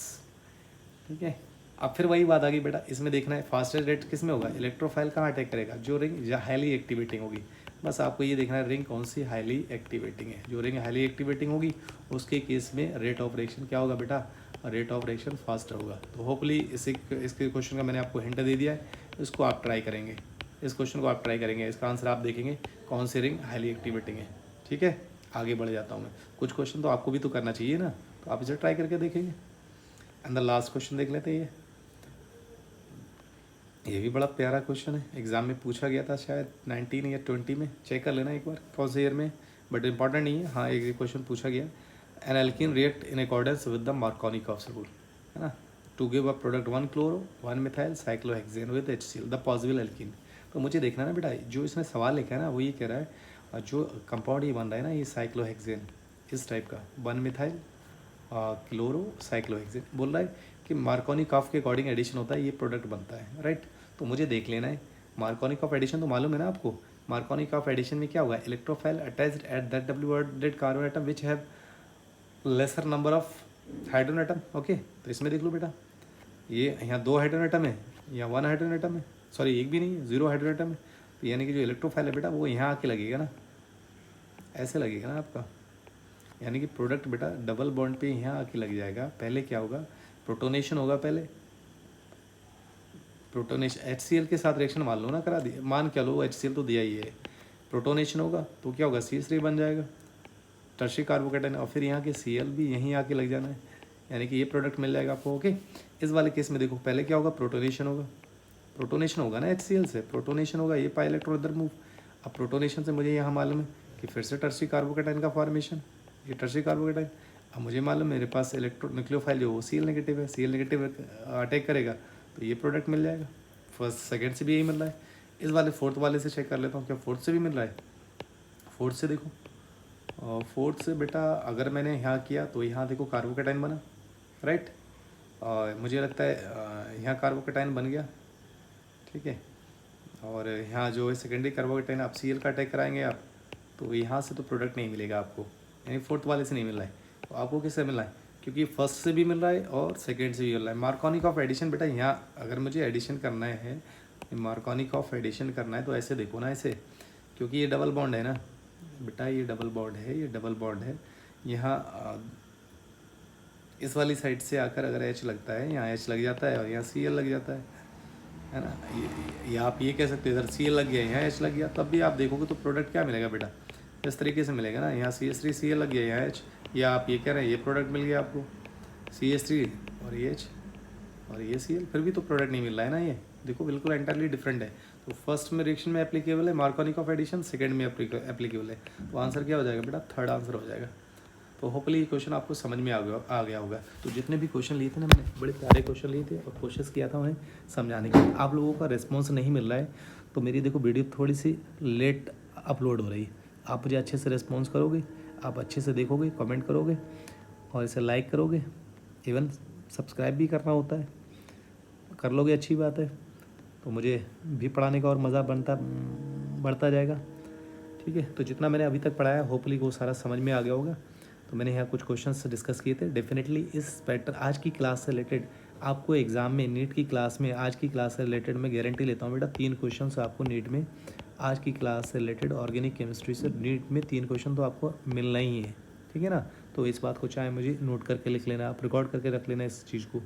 ठीक है, अब फिर वही बात आ गई बेटा, इसमें देखना है फास्टेस्ट रेट किस में होगा, इलेक्ट्रोफाइल कहाँ अटैक करेगा, जो रिंग हाईली एक्टिवेटिंग होगी। बस आपको ये देखना है रिंग कौन सी हाईली एक्टिवेटिंग है। जो रिंग हाईली एक्टिवेटिंग होगी उसके केस में रेट ऑफ रिएक्शन क्या होगा बेटा, रेट ऑफ रिएक्शन फास्ट होगा। तो होपफुली इसके क्वेश्चन का मैंने आपको हिंट दे दिया है, इसको आप ट्राई करेंगे, इस क्वेश्चन को आप ट्राई करेंगे, इसका आंसर आप देखेंगे कौन सी रिंग हाईली एक्टिवेटिंग है। ठीक है, आगे बढ़ जाता हूँ मैं, कुछ क्वेश्चन तो आपको भी तो करना चाहिए ना, तो आप इसे ट्राई करके देखेंगे। एंड द लास्ट क्वेश्चन देख लेते हैं, ये भी बड़ा प्यारा क्वेश्चन है, एग्जाम में पूछा गया था शायद 19 या 20 में, चेक कर लेना एक बार कौन से ईयर में, बट इंपॉर्टेंट नहीं है। हाँ, एक क्वेश्चन पूछा गया, an alkene react in accordance with the Markovnikov rule, है ना, to give a product 1 chloro 1 methyl cyclohexane with HCl the possible alkene. तो मुझे देखना ना बेटा, जो इसने सवाल लिखा है ना वो ये कह रहा है, जो कंपाउंड ये बन रहा है ना ये साइक्लोहेक्सेन इस टाइप का 1 मिथाइल क्लोरो साइक्लोहेक्सेन, बोल रहा है कि मार्कोनिकॉफ के अकॉर्डिंग एडिशन होता है, ये प्रोडक्ट बनता है, राइट। तो मुझे देख लेना है मार्कोनिकॉफ एडिशन, तो मालूम है ना आपको, मार्कोनिकॉफ एडिशन में क्या होगा, electrophile attached at that W bonded carbon atom which have laser number of hydrogen atom. Okay, तो इसमें देख लो बेटा, ये यहाँ 2 हाइड्रोजन एटम है, यहाँ 1 हाइड्रोजन एटम है, सॉरी एक भी नहीं है, 0 हाइड्रोजन एटम है। तो यानी कि जो इलेक्ट्रोफाइल है बेटा वो यहाँ आके लगेगा ना, ऐसे लगेगा ना आपका, यानी कि प्रोडक्ट बेटा डबल बॉन्ड पे यहाँ आके लग जाएगा। पहले क्या होगा, प्रोटोनेशन होगा, पहले प्रोटोनेशन HCl के साथ रिएक्शन मान लो ना, करा दिया, मान क्या लो HCl तो दिया ही है, प्रोटोनेशन होगा तो क्या होगा CH3 बन जाएगा, टर्शियरी कार्बोकेटाइन, और फिर यहाँ के Cl भी यहीं आके लग जाना है, यानी कि ये प्रोडक्ट मिल जाएगा आपको। ओके, इस वाले केस में देखो पहले क्या होगा, प्रोटोनेशन होगा, प्रोटोनेशन होगा ना HCl से, प्रोटोनेशन होगा, ये पाई इलेक्ट्रॉन इधर मूव। अब प्रोटोनेशन से मुझे यहाँ मालूम है कि फिर से टर्शियरी कार्बोकेटाइन का फॉर्मेशन, ये टर्शियरी कार्बोकेटाइन। अब मुझे मालूम है मेरे पास इलेक्ट्रो न्यूक्लियोफाइल जो वो Cl नेगेटिव है, Cl नेगेटिव अटैक करेगा तो ये प्रोडक्ट मिल जाएगा। फर्स्ट सेकंड से भी यही मिल रहा है, इस वाले फोर्थ वाले से चेक कर लेता हूँ क्या फोर्थ से भी मिल रहा है। फोर्थ से देखो, फोर्थ से बेटा अगर मैंने यहाँ किया तो यहाँ देखो कार्बोकेटाइन बना, राइट, मुझे लगता है यहाँ कार्बोकेटाइन बन गया, ठीक है। और यहाँ जो है सेकेंडरी कार्बोकेटाइन आप Cl का अटैक कराएंगे आप, तो यहाँ से तो प्रोडक्ट नहीं मिलेगा आपको, यानी फोर्थ वाले से नहीं मिल रहा है, तो आपको किससे मिल रहा है, क्योंकि फर्स्ट से भी मिल रहा है और सेकेंड से भी मिल रहा है। मार्कोनिकॉफ एडिशन बेटा यहाँ अगर मुझे एडिशन करना है, मार्कोनिकॉफ एडिशन करना है तो ऐसे देखो ना, ऐसे, क्योंकि ये डबल बॉन्ड है ना बेटा, ये डबल बॉन्ड है, ये डबल बॉन्ड है, यहाँ इस वाली साइड से आकर अगर H लगता है, यहाँ H लग जाता है और यहाँ Cl लग जाता है ना, ये आप ये कह सकते हो इधर Cl लग गया, यहाँ H लग गया, तब भी आप देखोगे तो प्रोडक्ट क्या मिलेगा बेटा, इस तरीके से मिलेगा ना, यहाँ CH3 Cl लग गया, यहाँ H, या आप ये कह रहे हैं ये प्रोडक्ट मिल गया आपको CH3 और ये H और ये Cl, फिर भी तो प्रोडक्ट नहीं मिल रहा है ना, ये देखो बिल्कुल एंटायरली डिफरेंट है। तो फर्स्ट में रिएक्शन में एप्लीकेबल है मार्कोनिकॉफ एडिशन, सेकंड में एप्लीकेबल है, तो आंसर क्या हो जाएगा बेटा, थर्ड आंसर हो जाएगा। तो होपफुली ये क्वेश्चन आपको समझ में आ गया होगा। तो जितने भी क्वेश्चन लिए थे ना मैंने, बड़े प्यारे क्वेश्चन लिए थे और कोशिश किया था उन्हें समझाने की। आप लोगों का रिस्पॉन्स नहीं मिल रहा है, तो मेरी देखो वीडियो थोड़ी सी लेट अपलोड हो रही है। आप मुझे अच्छे से रिस्पॉन्स करोगे, आप अच्छे से देखोगे, कमेंट करोगे और इसे लाइक करोगे, इवन सब्सक्राइब भी करना होता है, कर लोगे अच्छी बात है, तो मुझे भी पढ़ाने का और मज़ा बढ़ता जाएगा। ठीक है, तो जितना मैंने अभी तक पढ़ाया होपफुली वो सारा समझ में आ गया होगा। तो मैंने यहाँ कुछ क्वेश्चंस डिस्कस किए थे, डेफिनेटली इस पैटर्न आज की क्लास से रिलेटेड आपको एग्जाम में, नीट की क्लास में, आज की क्लास से रिलेटेड मैं गारंटी लेता हूँ बेटा 3 क्वेश्चंस आपको नीट में, आज की क्लास से रिलेटेड ऑर्गेनिक केमिस्ट्री से नीट में 3 क्वेश्चन तो आपको मिलना ही है, ठीक है ना। तो इस बात को चाहे मुझे नोट करके लिख लेना, आप रिकॉर्ड करके रख लेना इस चीज़ को।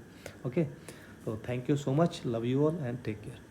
ओके, तो thank you so much, love you all and take care.